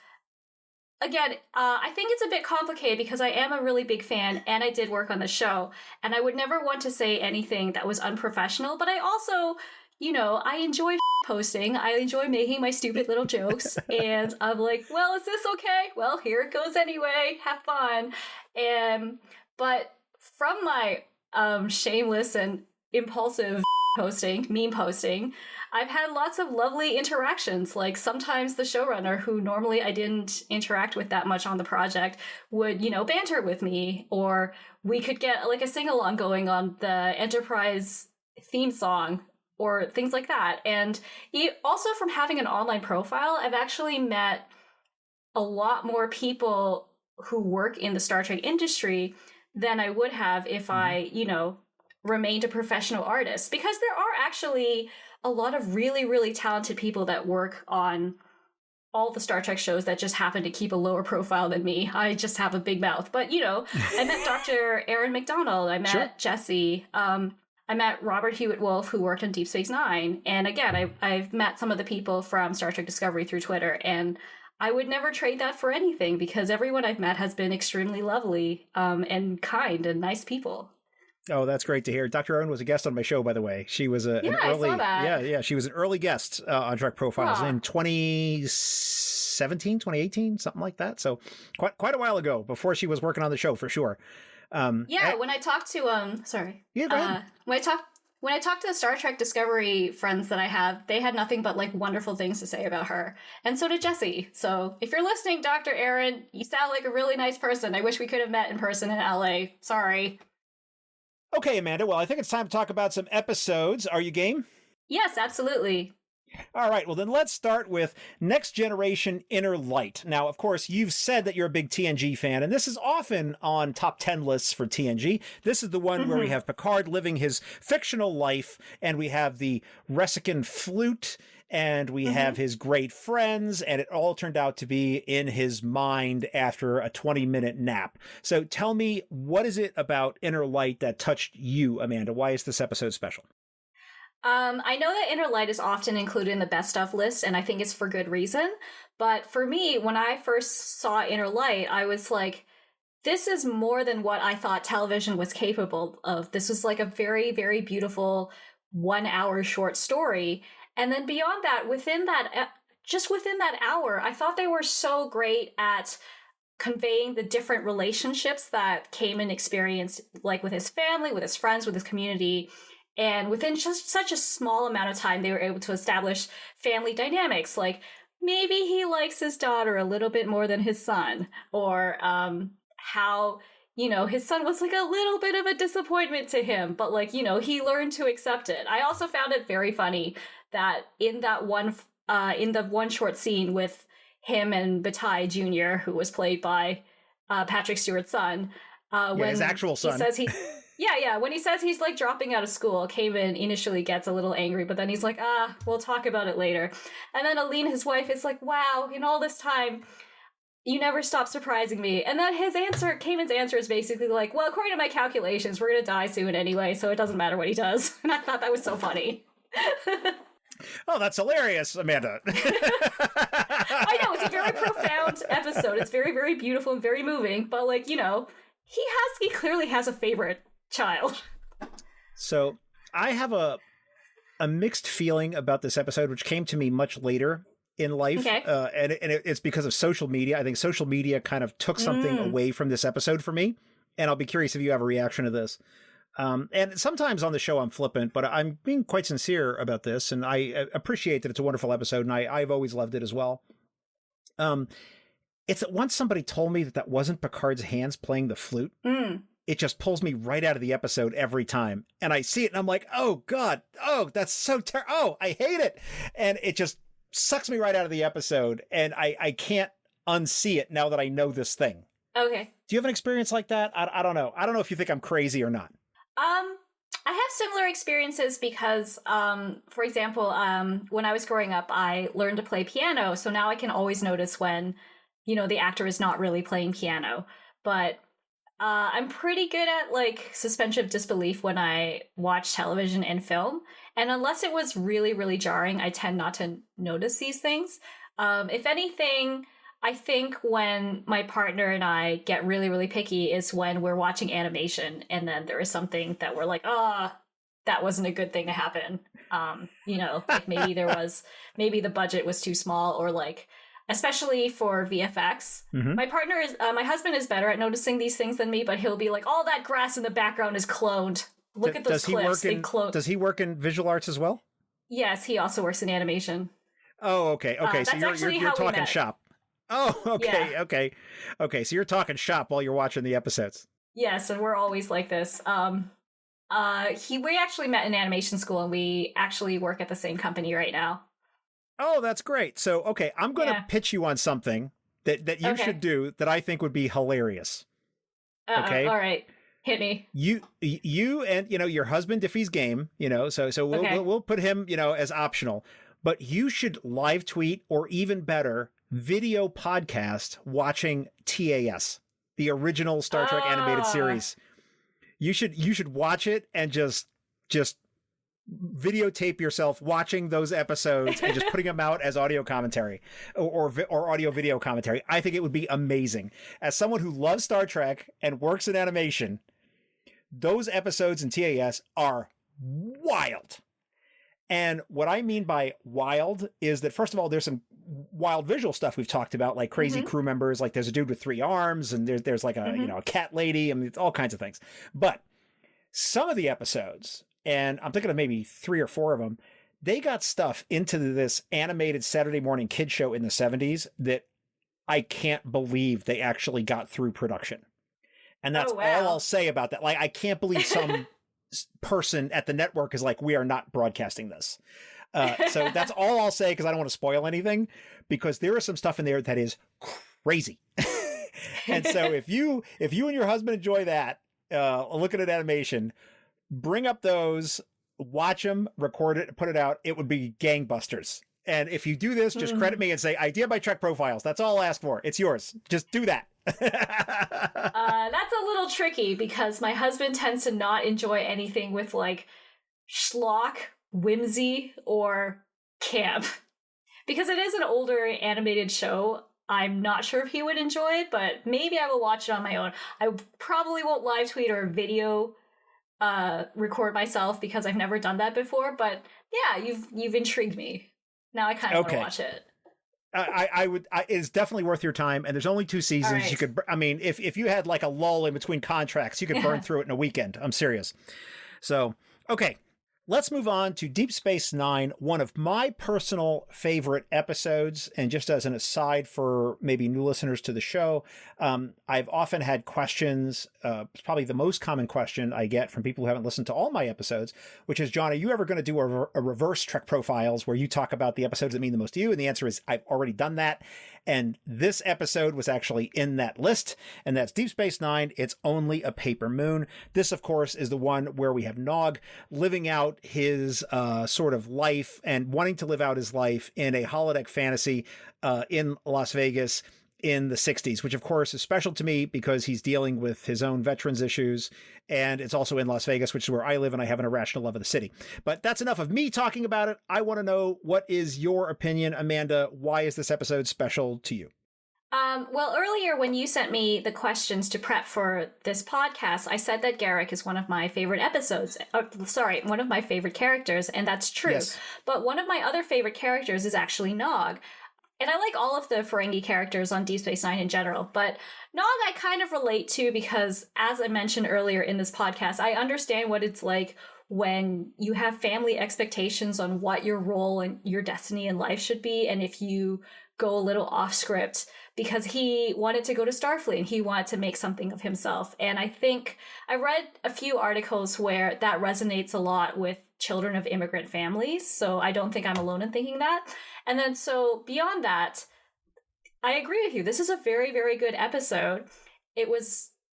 again, I think it's a bit complicated because I am a really big fan and I did work on the show. And I would never want to say anything that was unprofessional. But I also, I enjoy posting. I enjoy making my stupid little jokes. And I'm like, well, is this okay? Well, here it goes anyway. Have fun. But from my shameless and impulsive meme posting, I've had lots of lovely interactions. Like sometimes the showrunner, who normally I didn't interact with that much on the project, would, banter with me, or we could get like a sing-along going on the Enterprise theme song or things like that. And also from having an online profile, I've actually met a lot more people who work in the Star Trek industry than I would have if I, remained a professional artist, because there are actually a lot of really, really talented people that work on all the Star Trek shows that just happen to keep a lower profile than me. I just have a big mouth. But, I met Dr. Aaron McDonald. I met Jesse. I met Robert Hewitt-Wolf, who worked on Deep Space Nine. And again, I've met some of the people from Star Trek Discovery through Twitter. And I would never trade that for anything because everyone I've met has been extremely lovely and kind and nice people. Oh, that's great to hear. Dr. Owen was a guest on my show, by the way. She was an early, I saw that. yeah, she was an early guest on Trek Profiles in 2017, 2018, something like that. So quite a while ago, before she was working on the show for sure. When I talked to yeah, go ahead. When I talked to the Star Trek Discovery friends that I have, they had nothing but like wonderful things to say about her. And so did Jesse. So if you're listening, Dr. Aaron, you sound like a really nice person. I wish we could have met in person in LA. Sorry. Okay, Amanda. Well, I think it's time to talk about some episodes. Are you game? Yes, absolutely. All right, well then let's start with Next Generation Inner Light. Now, of course, you've said that you're a big TNG fan, and this is often on top 10 lists for TNG. This is the one where we have Picard living his fictional life, and we have the Resican flute, and we have his great friends, and it all turned out to be in his mind after a 20-minute nap. So tell me, what is it about Inner Light that touched you, Amanda? Why is this episode special? I know that Inner Light is often included in the best of list, and I think it's for good reason. But for me, when I first saw Inner Light, I was like, this is more than what I thought television was capable of. This was like a very, very beautiful 1 hour short story. And then beyond that, within that hour, I thought they were so great at conveying the different relationships that Kamen experienced, like with his family, with his friends, with his community. And within just such a small amount of time, they were able to establish family dynamics. Like maybe he likes his daughter a little bit more than his son, or how, his son was like a little bit of a disappointment to him, but like, he learned to accept it. I also found it very funny that in the one short scene with him and Bataille Jr., who was played by Patrick Stewart's son, when his actual son, he says when he says he's like dropping out of school, Kamen initially gets a little angry, but then he's like, we'll talk about it later. And then Aline, his wife, is like, wow, in all this time, you never stop surprising me. And then Kamen's answer is basically like, well, according to my calculations, we're gonna die soon anyway, so it doesn't matter what he does. And I thought that was so funny. Oh, that's hilarious, Amanda. I know, it's a very profound episode. It's very, very beautiful and very moving, but like, he clearly has a favorite child. So I have a mixed feeling about this episode, which came to me much later in life. Okay. And it's because of social media. I think social media kind of took something away from this episode for me. And I'll be curious if you have a reaction to this. And sometimes on the show I'm flippant, but I'm being quite sincere about this. And I appreciate that it's a wonderful episode, and I've always loved it as well. It's that once somebody told me that wasn't Picard's hands playing the flute, it just pulls me right out of the episode every time. And I see it and I'm like, oh God, oh, that's so I hate it. And it just sucks me right out of the episode. And I can't unsee it now that I know this thing. Okay. Do you have an experience like that? I don't know. I don't know if you think I'm crazy or not. I have similar experiences because, for example, when I was growing up, I learned to play piano. So now I can always notice when, the actor is not really playing piano. But I'm pretty good at like suspension of disbelief when I watch television and film. And unless it was really, really jarring, I tend not to notice these things. If anything, I think when my partner and I get really, really picky is when we're watching animation and then there is something that we're like, that wasn't a good thing to happen. Like maybe maybe the budget was too small, or like, especially for VFX. My husband is better at noticing these things than me, but he'll be like, all that grass in the background is cloned. Look at those cliffs. Does he work in visual arts as well? Yes, he also works in animation. Oh, okay. So you're talking shop. Oh, okay, yeah. Okay. So you're talking shop while you're watching the episodes. Yes, and we're always like this. We actually met in animation school, and we actually work at the same company right now. Oh, that's great. So, okay, I'm going to pitch you on something that you should do that I think would be hilarious. Okay. All right. Hit me. You and your husband, if he's game, so we'll put him, as optional. But you should live tweet, or even better, video podcast watching TAS, the original Star Trek animated series. You should watch it and just videotape yourself watching those episodes and just putting them out as audio commentary or audio video commentary. I think it would be amazing. As someone who loves Star Trek and works in animation, those episodes in TAS are wild. And what I mean by wild is that, first of all, there's some wild visual stuff we've talked about, like crazy crew members. Like there's a dude with 3 arms, and there's like a a cat lady. I mean, it's all kinds of things. But some of the episodes, and I'm thinking of maybe 3 or 4 of them, they got stuff into this animated Saturday morning kid show in the 70s that I can't believe they actually got through production. And that's all I'll say about that. Like, I can't believe some person at the network is like, we are not broadcasting this. So that's all I'll say, because I don't want to spoil anything, because there is some stuff in there that is crazy. And so if you and your husband enjoy that, looking at animation, bring up those, watch them, record it, put it out. It would be gangbusters. And if you do this, just credit me and say, idea by Trek Profiles. That's all I'll ask for. It's yours. Just do that. That's a little tricky, because my husband tends to not enjoy anything with like schlock, whimsy, or camp. Because it is an older animated show, I'm not sure if he would enjoy it, but maybe I will watch it on my own. I probably won't live tweet or video record myself, because I've never done that before. But yeah, you've intrigued me. Now I kind of want to watch it. I would. It's definitely worth your time, and there's only 2 seasons. Right. You could. I mean, if you had like a lull in between contracts, you could burn through it in a weekend. I'm serious. So, okay. Let's move on to Deep Space Nine, one of my personal favorite episodes. And just as an aside for maybe new listeners to the show, I've often had questions. It's probably the most common question I get from people who haven't listened to all my episodes, which is, John, are you ever going to do a reverse Trek Profiles where you talk about the episodes that mean the most to you? And the answer is, I've already done that. And this episode was actually in that list, and that's Deep Space Nine, It's Only a Paper Moon. This, of course, is the one where we have Nog living out his sort of life and wanting to live out his life in a holodeck fantasy in Las Vegas in the 60s, which of course is special to me because he's dealing with his own veterans issues. And it's also in Las Vegas, which is where I live, and I have an irrational love of the city. But that's enough of me talking about it. I want to know, what is your opinion, Amanda? Why is this episode special to you? Well, earlier when you sent me the questions to prep for this podcast, I said that Garrick is one of my favorite episodes. One of my favorite characters, and that's true. Yes. But one of my other favorite characters is actually Nog. And I like all of the Ferengi characters on Deep Space Nine in general, but Nog I kind of relate to, because as I mentioned earlier in this podcast, I understand what it's like when you have family expectations on what your role and your destiny in life should be, and if you go a little off script, because he wanted to go to Starfleet and he wanted to make something of himself. And I think I read a few articles where that resonates a lot with children of immigrant families, so I don't think I'm alone in thinking that. And then so beyond that, I agree with you. This is a very, very good episode.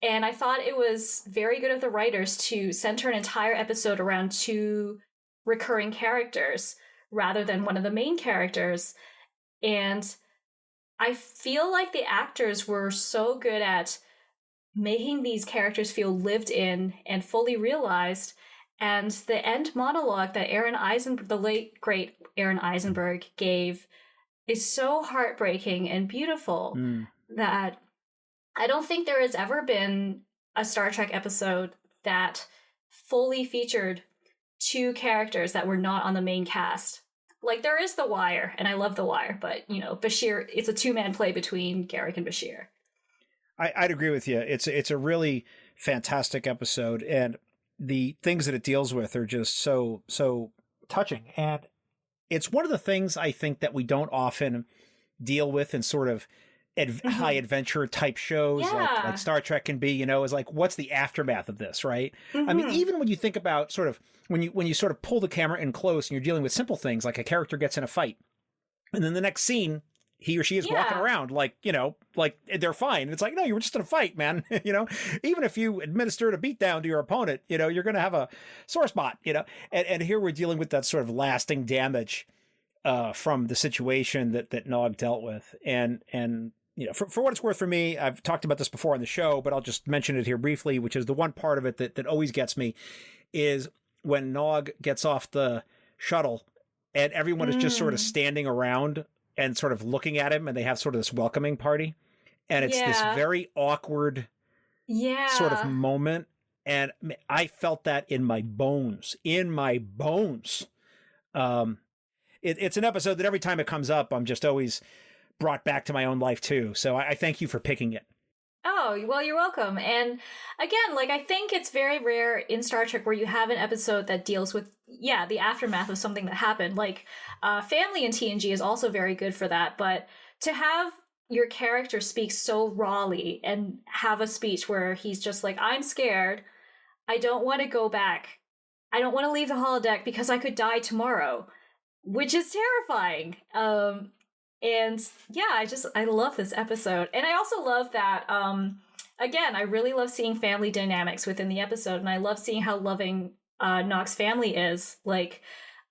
And I thought it was very good of the writers to center an entire episode around 2 recurring characters rather than one of the main characters. And I feel like the actors were so good at making these characters feel lived in and fully realized. And the end monologue that the late, great Aaron Eisenberg gave is so heartbreaking and beautiful that I don't think there has ever been a Star Trek episode that fully featured 2 characters that were not on the main cast. Like, there is The Wire, and I love The Wire, but, Bashir, it's a 2-man play between Garrick and Bashir. I'd agree with you. It's a really fantastic episode, and the things that it deals with are just so touching. And it's one of the things I think that we don't often deal with in sort of high adventure type shows, like Star Trek can be, is like, what's the aftermath of this, right? I mean, even when you think about sort of when you sort of pull the camera in close and you're dealing with simple things, like a character gets in a fight, and then the next scene, he or she is walking around like they're fine. It's like, no, you were just in a fight, man. Even if you administered a beatdown to your opponent, you're going to have a sore spot, and here we're dealing with that sort of lasting damage from the situation that Nog dealt with. And for what it's worth for me, I've talked about this before on the show, but I'll just mention it here briefly, which is the one part of it that always gets me is when Nog gets off the shuttle and everyone is just sort of standing around and sort of looking at him, and they have sort of this welcoming party. And it's this very awkward sort of moment. And I felt that in my bones, It's an episode that every time it comes up, I'm just always brought back to my own life too. So I thank you for picking it. Oh, well, you're welcome. And again, like, I think it's very rare in Star Trek where you have an episode that deals with, the aftermath of something that happened. Like, Family in TNG is also very good for that. But to have your character speak so rawly and have a speech where he's just like, I'm scared. I don't want to go back. I don't want to leave the holodeck because I could die tomorrow, which is terrifying. And yeah, I love this episode. And I also love that, again, I really love seeing family dynamics within the episode. And I love seeing how loving Nog's family is. Like,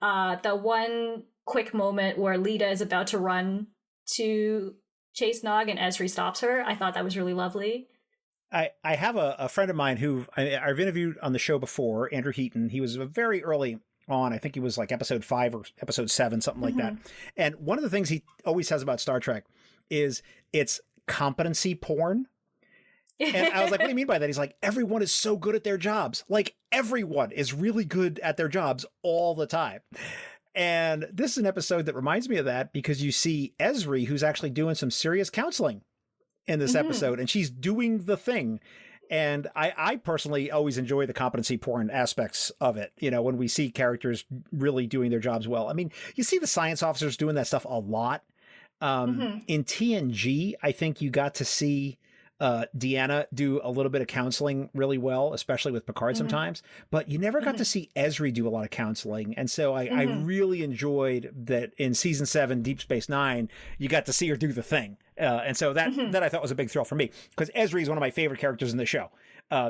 the one quick moment where Lita is about to run to chase Nog and Esri stops her. I thought that was really lovely. I have a friend of mine who I've interviewed on the show before, Andrew Heaton. He was very early on. I think he was like episode 5 or episode 7, something like that. And one of the things he always says about Star Trek is it's competency porn. And I was like, what do you mean by that? He's like, everyone is so good at their jobs. Like, everyone is really good at their jobs all the time. And this is an episode that reminds me of that because you see Esri, who's actually doing some serious counseling in this episode, and she's doing the thing. And I personally always enjoy the competency porn aspects of it, when we see characters really doing their jobs well. I mean, you see the science officers doing that stuff a lot. In TNG, I think you got to see Deanna do a little bit of counseling really well, especially with Picard sometimes, but you never got to see Esri do a lot of counseling. And so I really enjoyed that in season 7, Deep Space Nine, you got to see her do the thing. And so that I thought was a big thrill for me because Esri is one of my favorite characters in the show.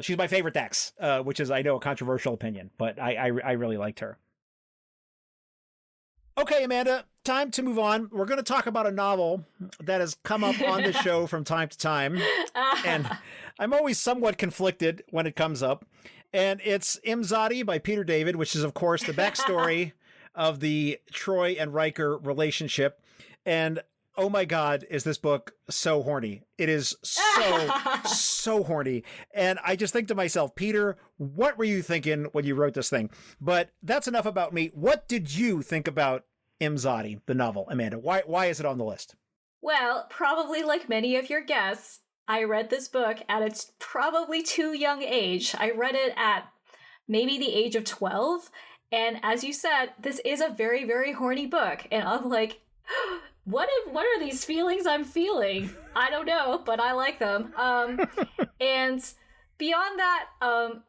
She's my favorite Dex, which is, I know, a controversial opinion, but I really liked her. Okay, Amanda, time to move on. We're going to talk about a novel that has come up on the show from time to time. And I'm always somewhat conflicted when it comes up. And it's Imzadi by Peter David, which is, of course, the backstory of the Troy and Riker relationship. And oh my God, is this book so horny. It is so horny. And I just think to myself, Peter, what were you thinking when you wrote this thing? But that's enough about me. What did you think about Imzadi, the novel, Amanda? Why is it on the list? Well, probably like many of your guests, I read this book at a probably too young age. I read it at maybe the age of 12. And as you said, this is a very, very horny book. And I'm like, what are these feelings I'm feeling? I don't know, but I like them. And beyond that,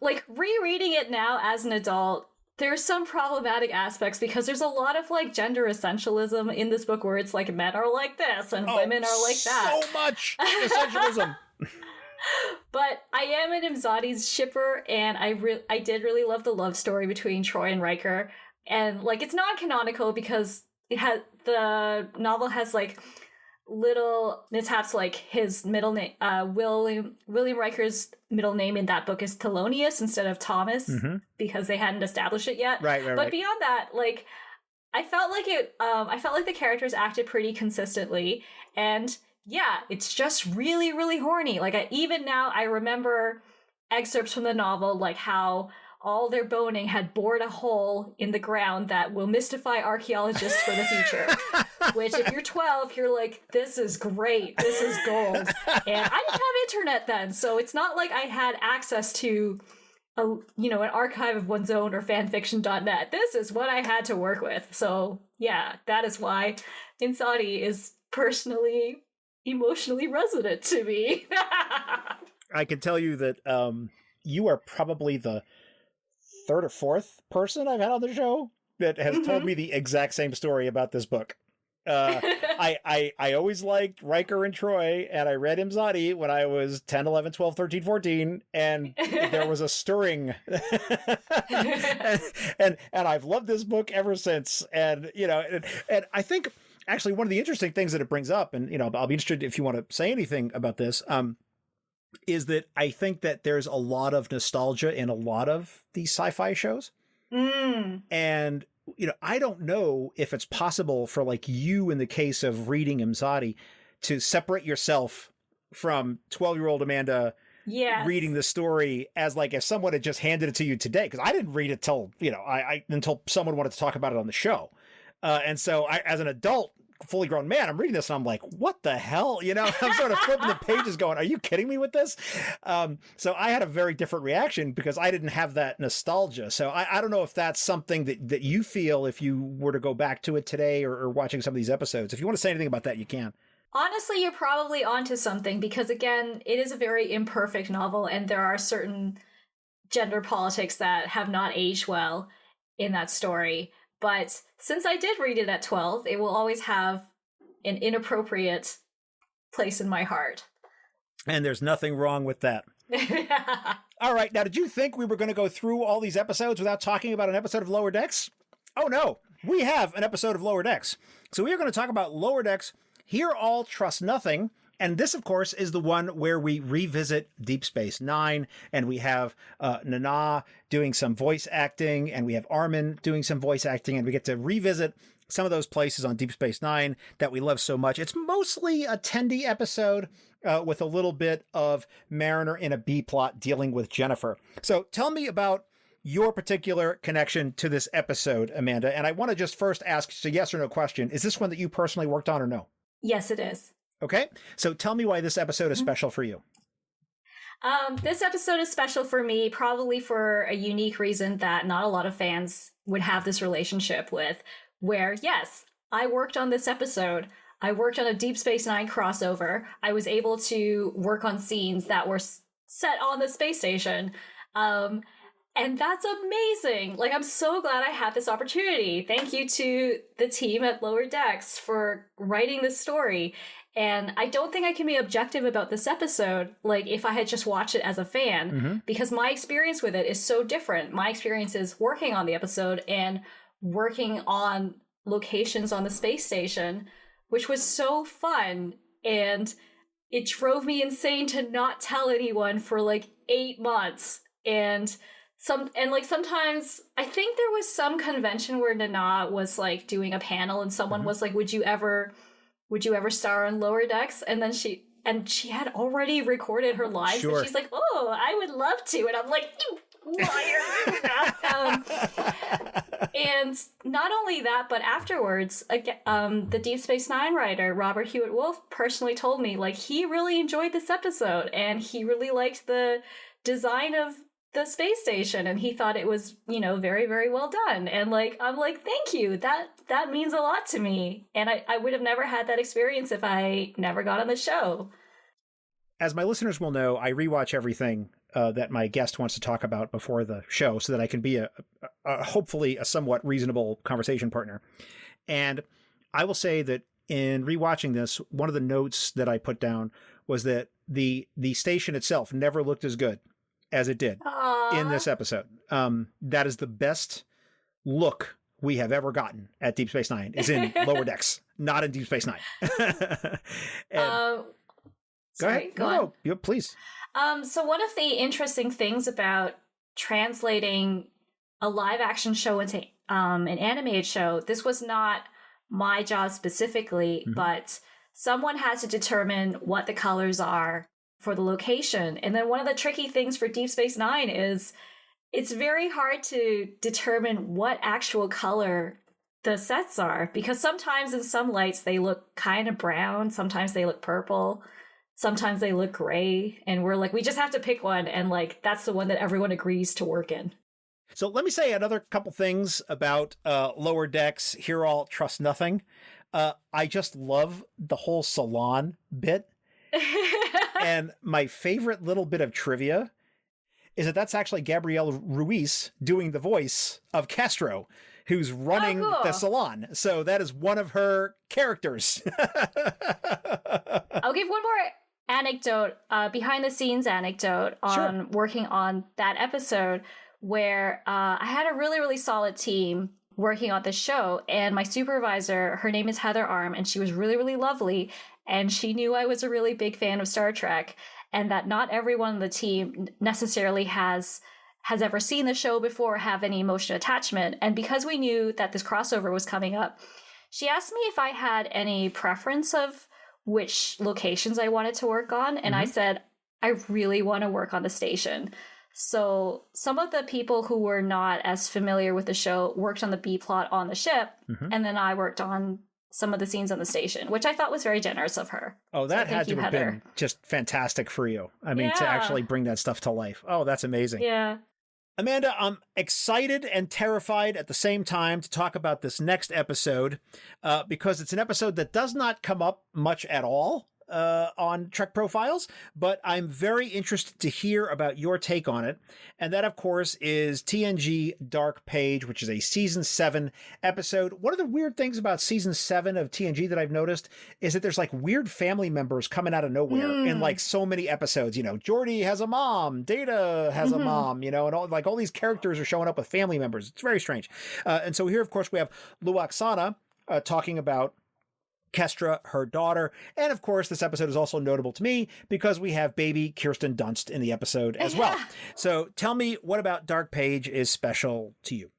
like rereading it now as an adult, there's some problematic aspects because there's a lot of like gender essentialism in this book where it's like men are like this and women are like that. So much essentialism. But I am an Imzadi's shipper, and I did really love the love story between Troy and Riker. And like it's non-canonical because the novel has like little mishaps, like his middle name, William Riker's middle name in that book is Thelonious instead of Thomas because they hadn't established it yet. Right. But beyond that, like I felt like the characters acted pretty consistently, and yeah, it's just really, really horny. Like even now I remember excerpts from the novel, like how all their boning had bored a hole in the ground that will mystify archaeologists for the future. Which, if you're 12, you're like, this is great. This is gold. And I didn't have internet then, so it's not like I had access to, an archive of one's own or fanfiction.net. This is what I had to work with. So, yeah, that is why Imzadi is personally, emotionally resonant to me. I can tell you that you are probably the third or fourth person I've had on the show that has told me the exact same story about this book. I always liked Riker and Troy, and I read Imzadi when I was 10, 11, 12, 13, 14, and there was a stirring. and I've loved this book ever since. And, and I think actually one of the interesting things that it brings up, and, I'll be interested if you want to say anything about this, is that I think that there's a lot of nostalgia in a lot of these sci-fi shows. And, I don't know if it's possible for like you in the case of reading Imzadi to separate yourself from 12-year-old Amanda Yes. reading the story as like if someone had just handed it to you today, because I didn't read it till until someone wanted to talk about it on the show, and so as an adult, fully grown man, I'm reading this and I'm like, what the hell? I'm sort of flipping the pages going, are you kidding me with this? So I had a very different reaction because I didn't have that nostalgia. So I don't know if that's something that you feel if you were to go back to it today or watching some of these episodes. If you want to say anything about that, you can. Honestly, you're probably onto something because, again, it is a very imperfect novel and there are certain gender politics that have not aged well in that story. But since I did read it at 12, it will always have an inappropriate place in my heart. And there's nothing wrong with that. All right. Now, did you think we were going to go through all these episodes without talking about an episode of Lower Decks? Oh, no. We have an episode of Lower Decks. So we are going to talk about Lower Decks, Hear All, Trust Nothing. And this, of course, is the one where we revisit Deep Space Nine, and we have Nana doing some voice acting, and we have Armin doing some voice acting, and we get to revisit some of those places on Deep Space Nine that we love so much. It's mostly a Tendi episode with a little bit of Mariner in a B-plot dealing with Jennifer. So tell me about your particular connection to this episode, Amanda. And I want to just first ask, it's a yes or no question. Is this one that you personally worked on or no? Yes, it is. Okay, so tell me why this episode is special for you. This episode is special for me, probably for a unique reason that not a lot of fans would have this relationship with, where, yes, I worked on this episode. I worked on a Deep Space Nine crossover. I was able to work on scenes that were set on the space station. And that's amazing. Like, I'm so glad I had this opportunity. Thank you to the team at Lower Decks for writing this story. And I don't think I can be objective about this episode, like if I had just watched it as a fan, because my experience with it is so different. My experience is working on the episode and working on locations on the space station, which was so fun. And it drove me insane to not tell anyone for like 8 months. And sometimes I think there was some convention where Nana was like doing a panel and someone was like, would you ever star on Lower Decks? And then she had already recorded her lines. Sure. And she's like, oh, I would love to. And I'm like, you liar. And not only that, but afterwards, the Deep Space Nine writer, Robert Hewitt Wolf, personally told me, like, he really enjoyed this episode and he really liked the design of the space station and he thought it was, very, very well done. And like, I'm like, thank you. That means a lot to me. And I would have never had that experience if I never got on the show. As my listeners will know, I rewatch everything that my guest wants to talk about before the show so that I can be hopefully a somewhat reasonable conversation partner. And I will say that in rewatching this, one of the notes that I put down was that the station itself never looked as good as it did in this episode. That is the best look we have ever gotten at Deep Space Nine is in Lower Decks, not in Deep Space Nine. Go ahead. Go on. No, please. So one of the interesting things about translating a live action show into an animated show, this was not my job specifically, but someone had to determine what the colors are for the location. And then one of the tricky things for Deep Space Nine is it's very hard to determine what actual color the sets are, because sometimes in some lights they look kind of brown, sometimes they look purple, sometimes they look gray, and we're like, we just have to pick one, and like that's the one that everyone agrees to work in. So let me say another couple things about Lower Decks, Hear All, Trust Nothing. I just love the whole salon bit. And my favorite little bit of trivia is that that's actually Gabrielle Ruiz doing the voice of Castro, who's running the salon. So that is one of her characters. I'll give one more anecdote, behind the scenes anecdote on working on that episode, where I had a really, really solid team working on the show. And my supervisor, her name is Heather Arm, and she was really, really lovely. And she knew I was a really big fan of Star Trek, and that not everyone on the team necessarily has ever seen the show before or have any emotional attachment. And because we knew that this crossover was coming up, she asked me if I had any preference of which locations I wanted to work on. And I said, I really want to work on the station. So some of the people who were not as familiar with the show worked on the B plot on the ship, and then I worked on some of the scenes on the station, which I thought was very generous of her. Oh, that so had to have Heather. been just fantastic for you. I mean, to actually bring that stuff to life. Oh, that's amazing. Yeah. Amanda, I'm excited and terrified at the same time to talk about this next episode because it's an episode that does not come up much at all on Trek Profiles, but I'm very interested to hear about your take on it. And that, of course, is TNG Dark Page, which is a season 7 episode. One of the weird things about season 7 of TNG that I've noticed is that there's like weird family members coming out of nowhere in like so many episodes. You know, Geordi has a mom, Data has a mom, you know, and all these characters are showing up with family members. It's very strange. And so here, of course, we have Luoxana talking about Kestra, her daughter. And of course, this episode is also notable to me because we have baby Kirsten Dunst in the episode as well. So tell me, what about Dark Page is special to you?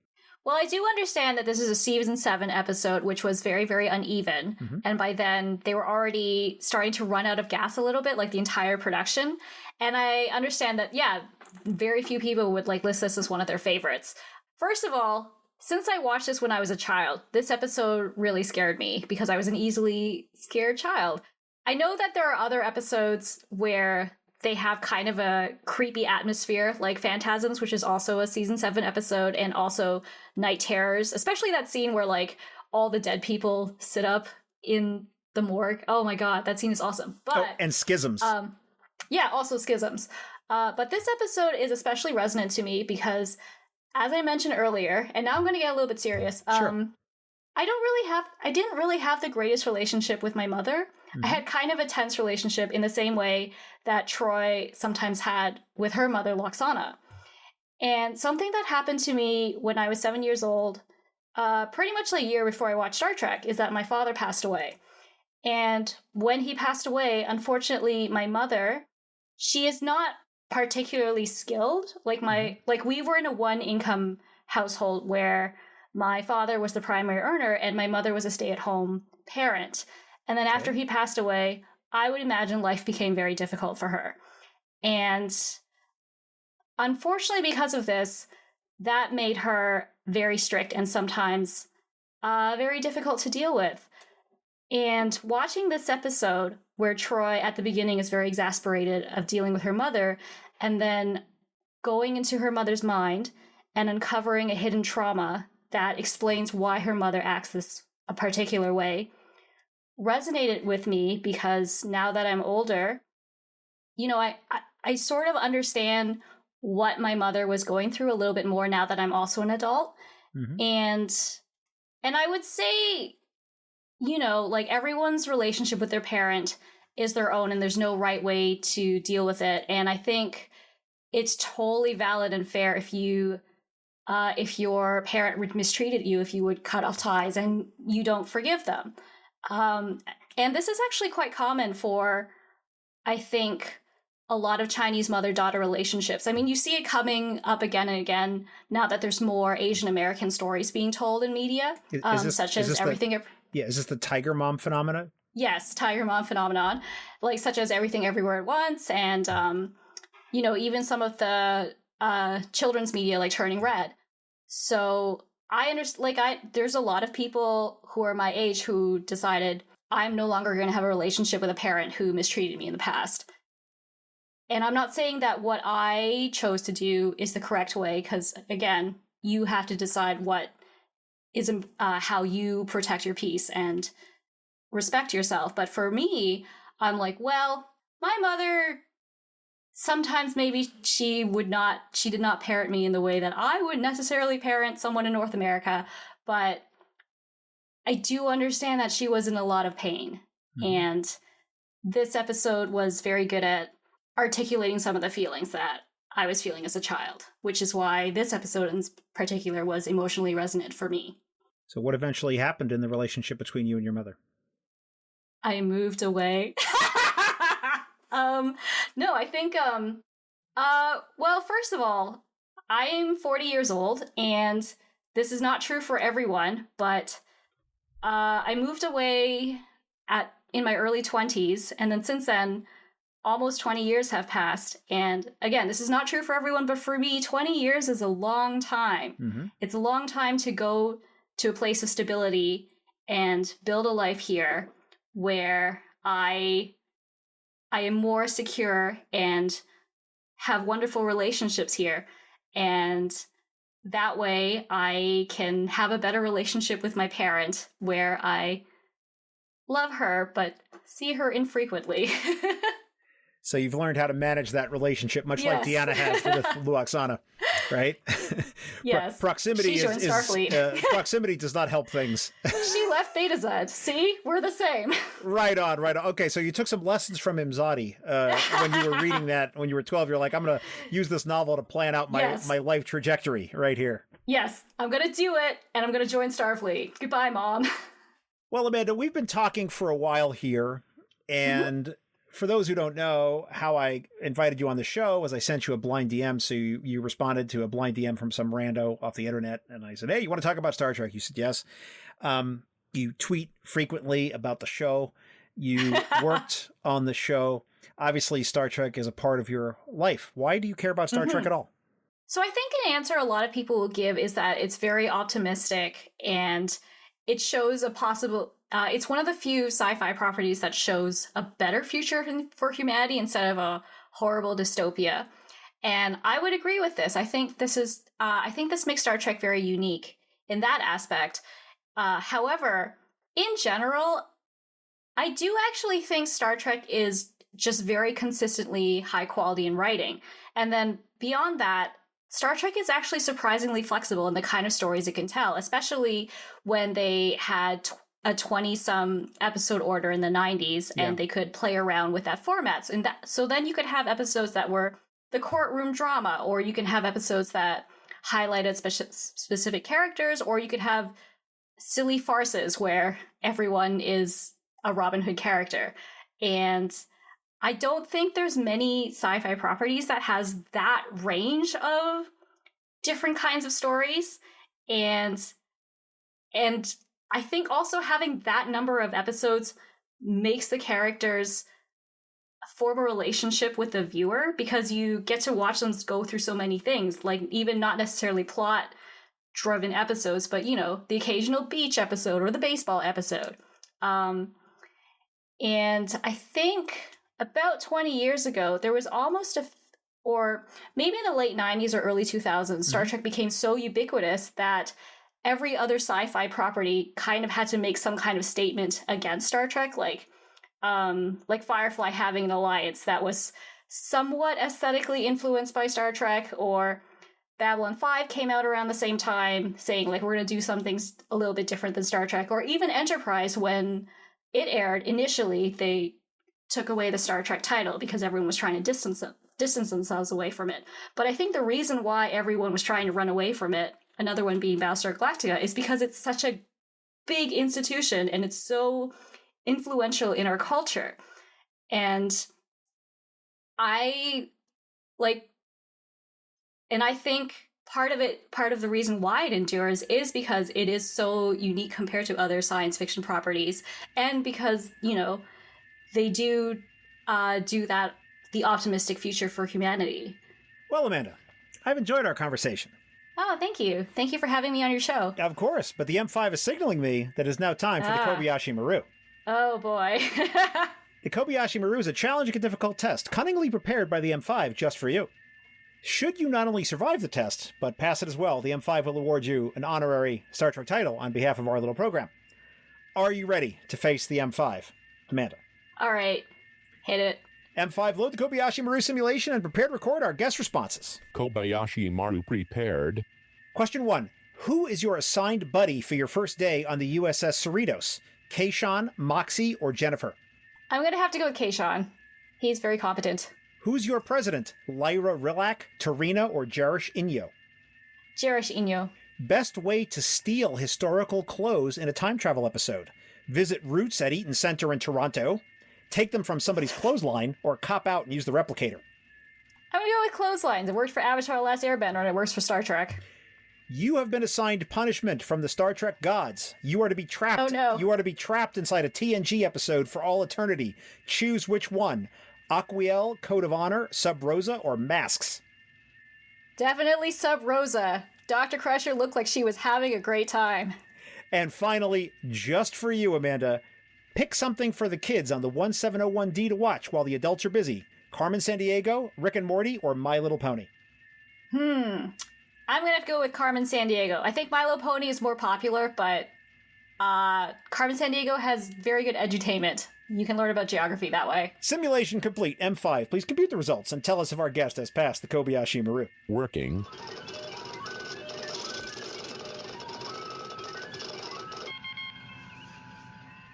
Well, I do understand that this is a season 7 episode, which was very, very uneven. And by then, they were already starting to run out of gas a little bit, like the entire production. And I understand that, yeah, very few people would like list this as one of their favorites. First of all, since I watched this when I was a child, this episode really scared me because I was an easily scared child. I know that there are other episodes where they have kind of a creepy atmosphere, like Phantasms, which is also a season 7 episode, and also Night Terrors, especially that scene where like all the dead people sit up in the morgue. Oh my god, that scene is awesome. But and Schisms. Yeah, also Schisms. But this episode is especially resonant to me because, as I mentioned earlier, and now I'm going to get a little bit serious. Sure. I didn't really have the greatest relationship with my mother. I had kind of a tense relationship in the same way that Troy sometimes had with her mother, Loxana. And something that happened to me when I was 7 years old, pretty much a year before I watched Star Trek, is that my father passed away. And when he passed away, unfortunately, my mother, she is not particularly skilled. Like we were in a one income household where my father was the primary earner and my mother was a stay-at-home parent. And then after he passed away, I would imagine life became very difficult for her. And unfortunately, because of this, that made her very strict and sometimes very difficult to deal with. And watching this episode where Troy at the beginning is very exasperated of dealing with her mother and then going into her mother's mind and uncovering a hidden trauma that explains why her mother acts this a particular way resonated with me because now that I'm older, you know, I sort of understand what my mother was going through a little bit more now that I'm also an adult. And I would say, you know, like everyone's relationship with their parent is their own and there's no right way to deal with it. And I think it's totally valid and fair if your parent mistreated you, if you would cut off ties and you don't forgive them. And this is actually quite common for, I think, a lot of Chinese mother-daughter relationships. I mean, you see it coming up again and again now that there's more Asian American stories being told in media, such as Everything... is this the Tiger Mom phenomenon? Yes, Tiger Mom phenomenon, like such as Everything Everywhere at Once, and you know, even some of the children's media like Turning Red. So I understand, there's a lot of people who are my age who decided I'm no longer going to have a relationship with a parent who mistreated me in the past. And I'm not saying that what I chose to do is the correct way, because again, you have to decide what is how you protect your peace and respect yourself. But for me, I'm like, well, my mother, sometimes maybe she did not parent me in the way that I would necessarily parent someone in North America, but I do understand that she was in a lot of pain. And this episode was very good at articulating some of the feelings that I was feeling as a child, which is why this episode in particular was emotionally resonant for me. So what eventually happened in the relationship between you and your mother? I moved away. No, I think, well, first of all, I am 40 years old, and this is not true for everyone, but I moved away in my early 20s, and then since then, almost 20 years have passed. And again, this is not true for everyone, but for me, 20 years is a long time. Mm-hmm. It's a long time to go to a place of stability and build a life here where I am more secure and have wonderful relationships here. And that way I can have a better relationship with my parent where I love her, but see her infrequently. So you've learned how to manage that relationship, much like Deanna has with Luoxana, right? Yes. Proximity she joined Starfleet. Proximity does not help things. She left Beta Z. See? We're the same. Right on. Okay, so you took some lessons from Imzadi when you were reading that when you were 12. You're like, I'm going to use this novel to plan out my life trajectory right here. Yes, I'm going to do it, and I'm going to join Starfleet. Goodbye, Mom. Well, Amanda, we've been talking for a while here, and for those who don't know, how I invited you on the show was I sent you a blind DM. So you responded to a blind DM from some rando off the internet. And I said, hey, you want to talk about Star Trek? You said, yes. You tweet frequently about the show. You worked on the show. Obviously, Star Trek is a part of your life. Why do you care about Star Trek at all? So I think an answer a lot of people will give is that it's very optimistic and it shows a possible... it's one of the few sci-fi properties that shows a better future for humanity instead of a horrible dystopia. And I would agree with this. I think this makes Star Trek very unique in that aspect. However, in general, I do actually think Star Trek is just very consistently high quality in writing. And then beyond that, Star Trek is actually surprisingly flexible in the kind of stories it can tell, especially when they had a 20-some episode order in the 90s, and they could play around with that format. So then you could have episodes that were the courtroom drama, or you can have episodes that highlighted specific characters, or you could have silly farces where everyone is a Robin Hood character. And I don't think there's many sci-fi properties that has that range of different kinds of stories. And I think also having that number of episodes makes the characters form a relationship with the viewer, because you get to watch them go through so many things, like even not necessarily plot driven episodes, but the occasional beach episode or the baseball episode. And I think about 20 years ago, there was almost or maybe in the late 90s or early 2000s, Star Trek became so ubiquitous that every other sci-fi property kind of had to make some kind of statement against Star Trek, like Firefly having an alliance that was somewhat aesthetically influenced by Star Trek, or Babylon 5 came out around the same time saying, like, we're going to do some things a little bit different than Star Trek, or even Enterprise, when it aired initially, they took away the Star Trek title because everyone was trying to distance themselves away from it. But I think the reason why everyone was trying to run away from it, another one being Battlestar Galactica, is because it's such a big institution and it's so influential in our culture. And I think part of the reason why it endures is because it is so unique compared to other science fiction properties, and because, they do the optimistic future for humanity. Well, Amanda, I've enjoyed our conversation. Oh, thank you. Thank you for having me on your show. Of course, but the M5 is signaling me that it's now time for the Kobayashi Maru. Oh, boy. The Kobayashi Maru is a challenging and difficult test, cunningly prepared by the M5 just for you. Should you not only survive the test, but pass it as well, the M5 will award you an honorary Star Trek title on behalf of our little program. Are you ready to face the M5, Amanda? All right. Hit it. M5, load the Kobayashi Maru simulation and prepare to record our guest responses. Kobayashi Maru prepared. Question 1. Who is your assigned buddy for your first day on the USS Cerritos? Kayshawn, Moxie, or Jennifer? I'm going to have to go with Kayshawn. He's very competent. Who's your president? Lyra Rilak, Tarina, or Jarish Inyo? Jarish Inyo. Best way to steal historical clothes in a time travel episode? Visit Roots at Eaton Center in Toronto, take them from somebody's clothesline, or cop out and use the replicator? I'm going to go with clotheslines. It worked for Avatar: The Last Airbender, and it works for Star Trek. You have been assigned punishment from the Star Trek gods. You are to be trapped. Oh, no. You are to be trapped inside a TNG episode for all eternity. Choose which one. Aquiel, Code of Honor, Sub Rosa, or Masks? Definitely Sub Rosa. Dr. Crusher looked like she was having a great time. And finally, just for you, Amanda, pick something for the kids on the 1701D to watch while the adults are busy. Carmen Sandiego, Rick and Morty, or My Little Pony? I'm gonna have to go with Carmen Sandiego. I think My Little Pony is more popular, but Carmen Sandiego has very good edutainment. You can learn about geography that way. Simulation complete. M5, please compute the results and tell us if our guest has passed the Kobayashi Maru. Working.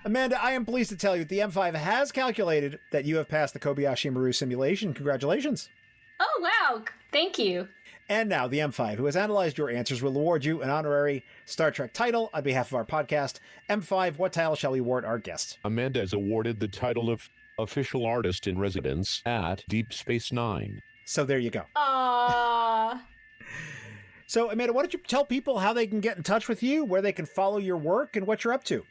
Amanda, I am pleased to tell you that the M5 has calculated that you have passed the Kobayashi Maru simulation. Congratulations. Oh, wow. Thank you. And now the M5, who has analyzed your answers, will award you an honorary Star Trek title on behalf of our podcast. M5, what title shall we award our guest? Amanda is awarded the title of Official Artist in Residence at Deep Space Nine. So there you go. Aww. So, Amanda, why don't you tell people how they can get in touch with you, where they can follow your work, and what you're up to?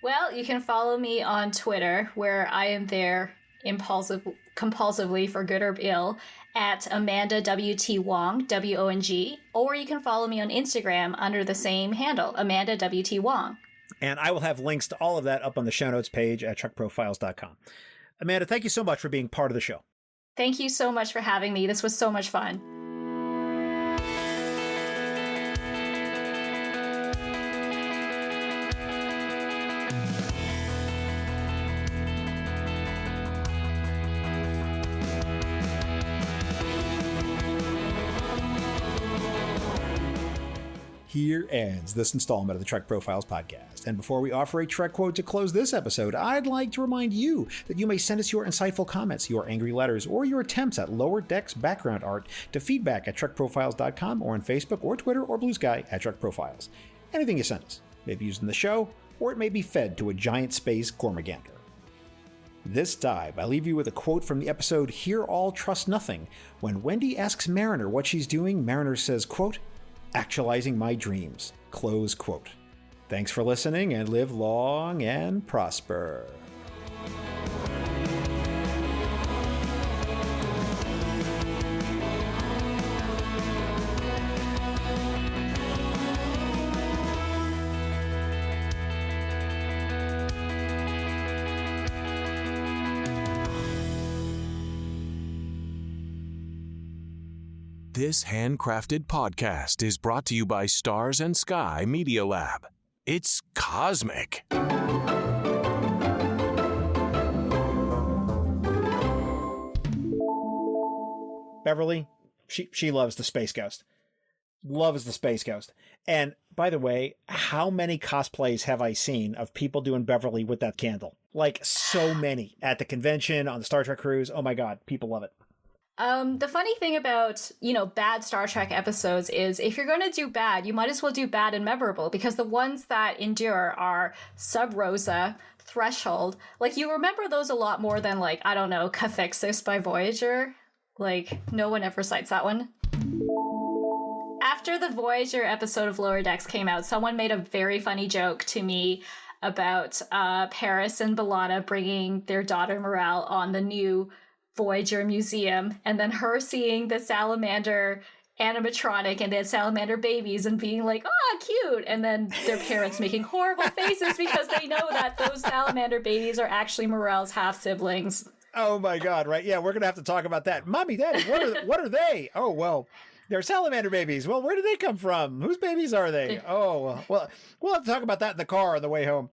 Well, you can follow me on Twitter, where I am there compulsively, for good or ill, at Amanda W.T. Wong, W-O-N-G, or you can follow me on Instagram under the same handle, Amanda W.T. Wong. And I will have links to all of that up on the show notes page at trekprofiles.com. Amanda, thank you so much for being part of the show. Thank you so much for having me. This was so much fun. Here ends this installment of the Trek Profiles podcast. And before we offer a Trek quote to close this episode, I'd like to remind you that you may send us your insightful comments, your angry letters, or your attempts at Lower Decks background art to feedback at trekprofiles.com or on Facebook or Twitter or Blue Sky at Trek Profiles. Anything you send us may be used in the show, or it may be fed to a giant space Gormagander. This dive, I leave you with a quote from the episode Hear All, Trust Nothing. When Wendy asks Mariner what she's doing, Mariner says, quote, "Actualizing my dreams," close quote. Thanks for listening and live long and prosper. This handcrafted podcast is brought to you by Stars and Sky Media Lab. It's cosmic. Beverly, she loves the Space Ghost. Loves the Space Ghost. And by the way, how many cosplays have I seen of people doing Beverly with that candle? Like so many at the convention, on the Star Trek cruise. Oh my God, people love it. The funny thing about, bad Star Trek episodes is if you're going to do bad, you might as well do bad and memorable, because the ones that endure are Sub Rosa, Threshold. Like, you remember those a lot more than, like, I don't know, Cathexis by Voyager. Like, no one ever cites that one. After the Voyager episode of Lower Decks came out, someone made a very funny joke to me about Paris and B'Elanna bringing their daughter Morale on the new Voyager Museum, and then her seeing the salamander animatronic and the salamander babies and being like, oh, cute, and then their parents making horrible faces because they know that those salamander babies are actually Morale's half-siblings. Oh my God, right. Yeah, we're going to have to talk about that. Mommy, Daddy, what are they? Oh, well, they're salamander babies. Well, where do they come from? Whose babies are they? Oh, well, we'll have to talk about that in the car on the way home.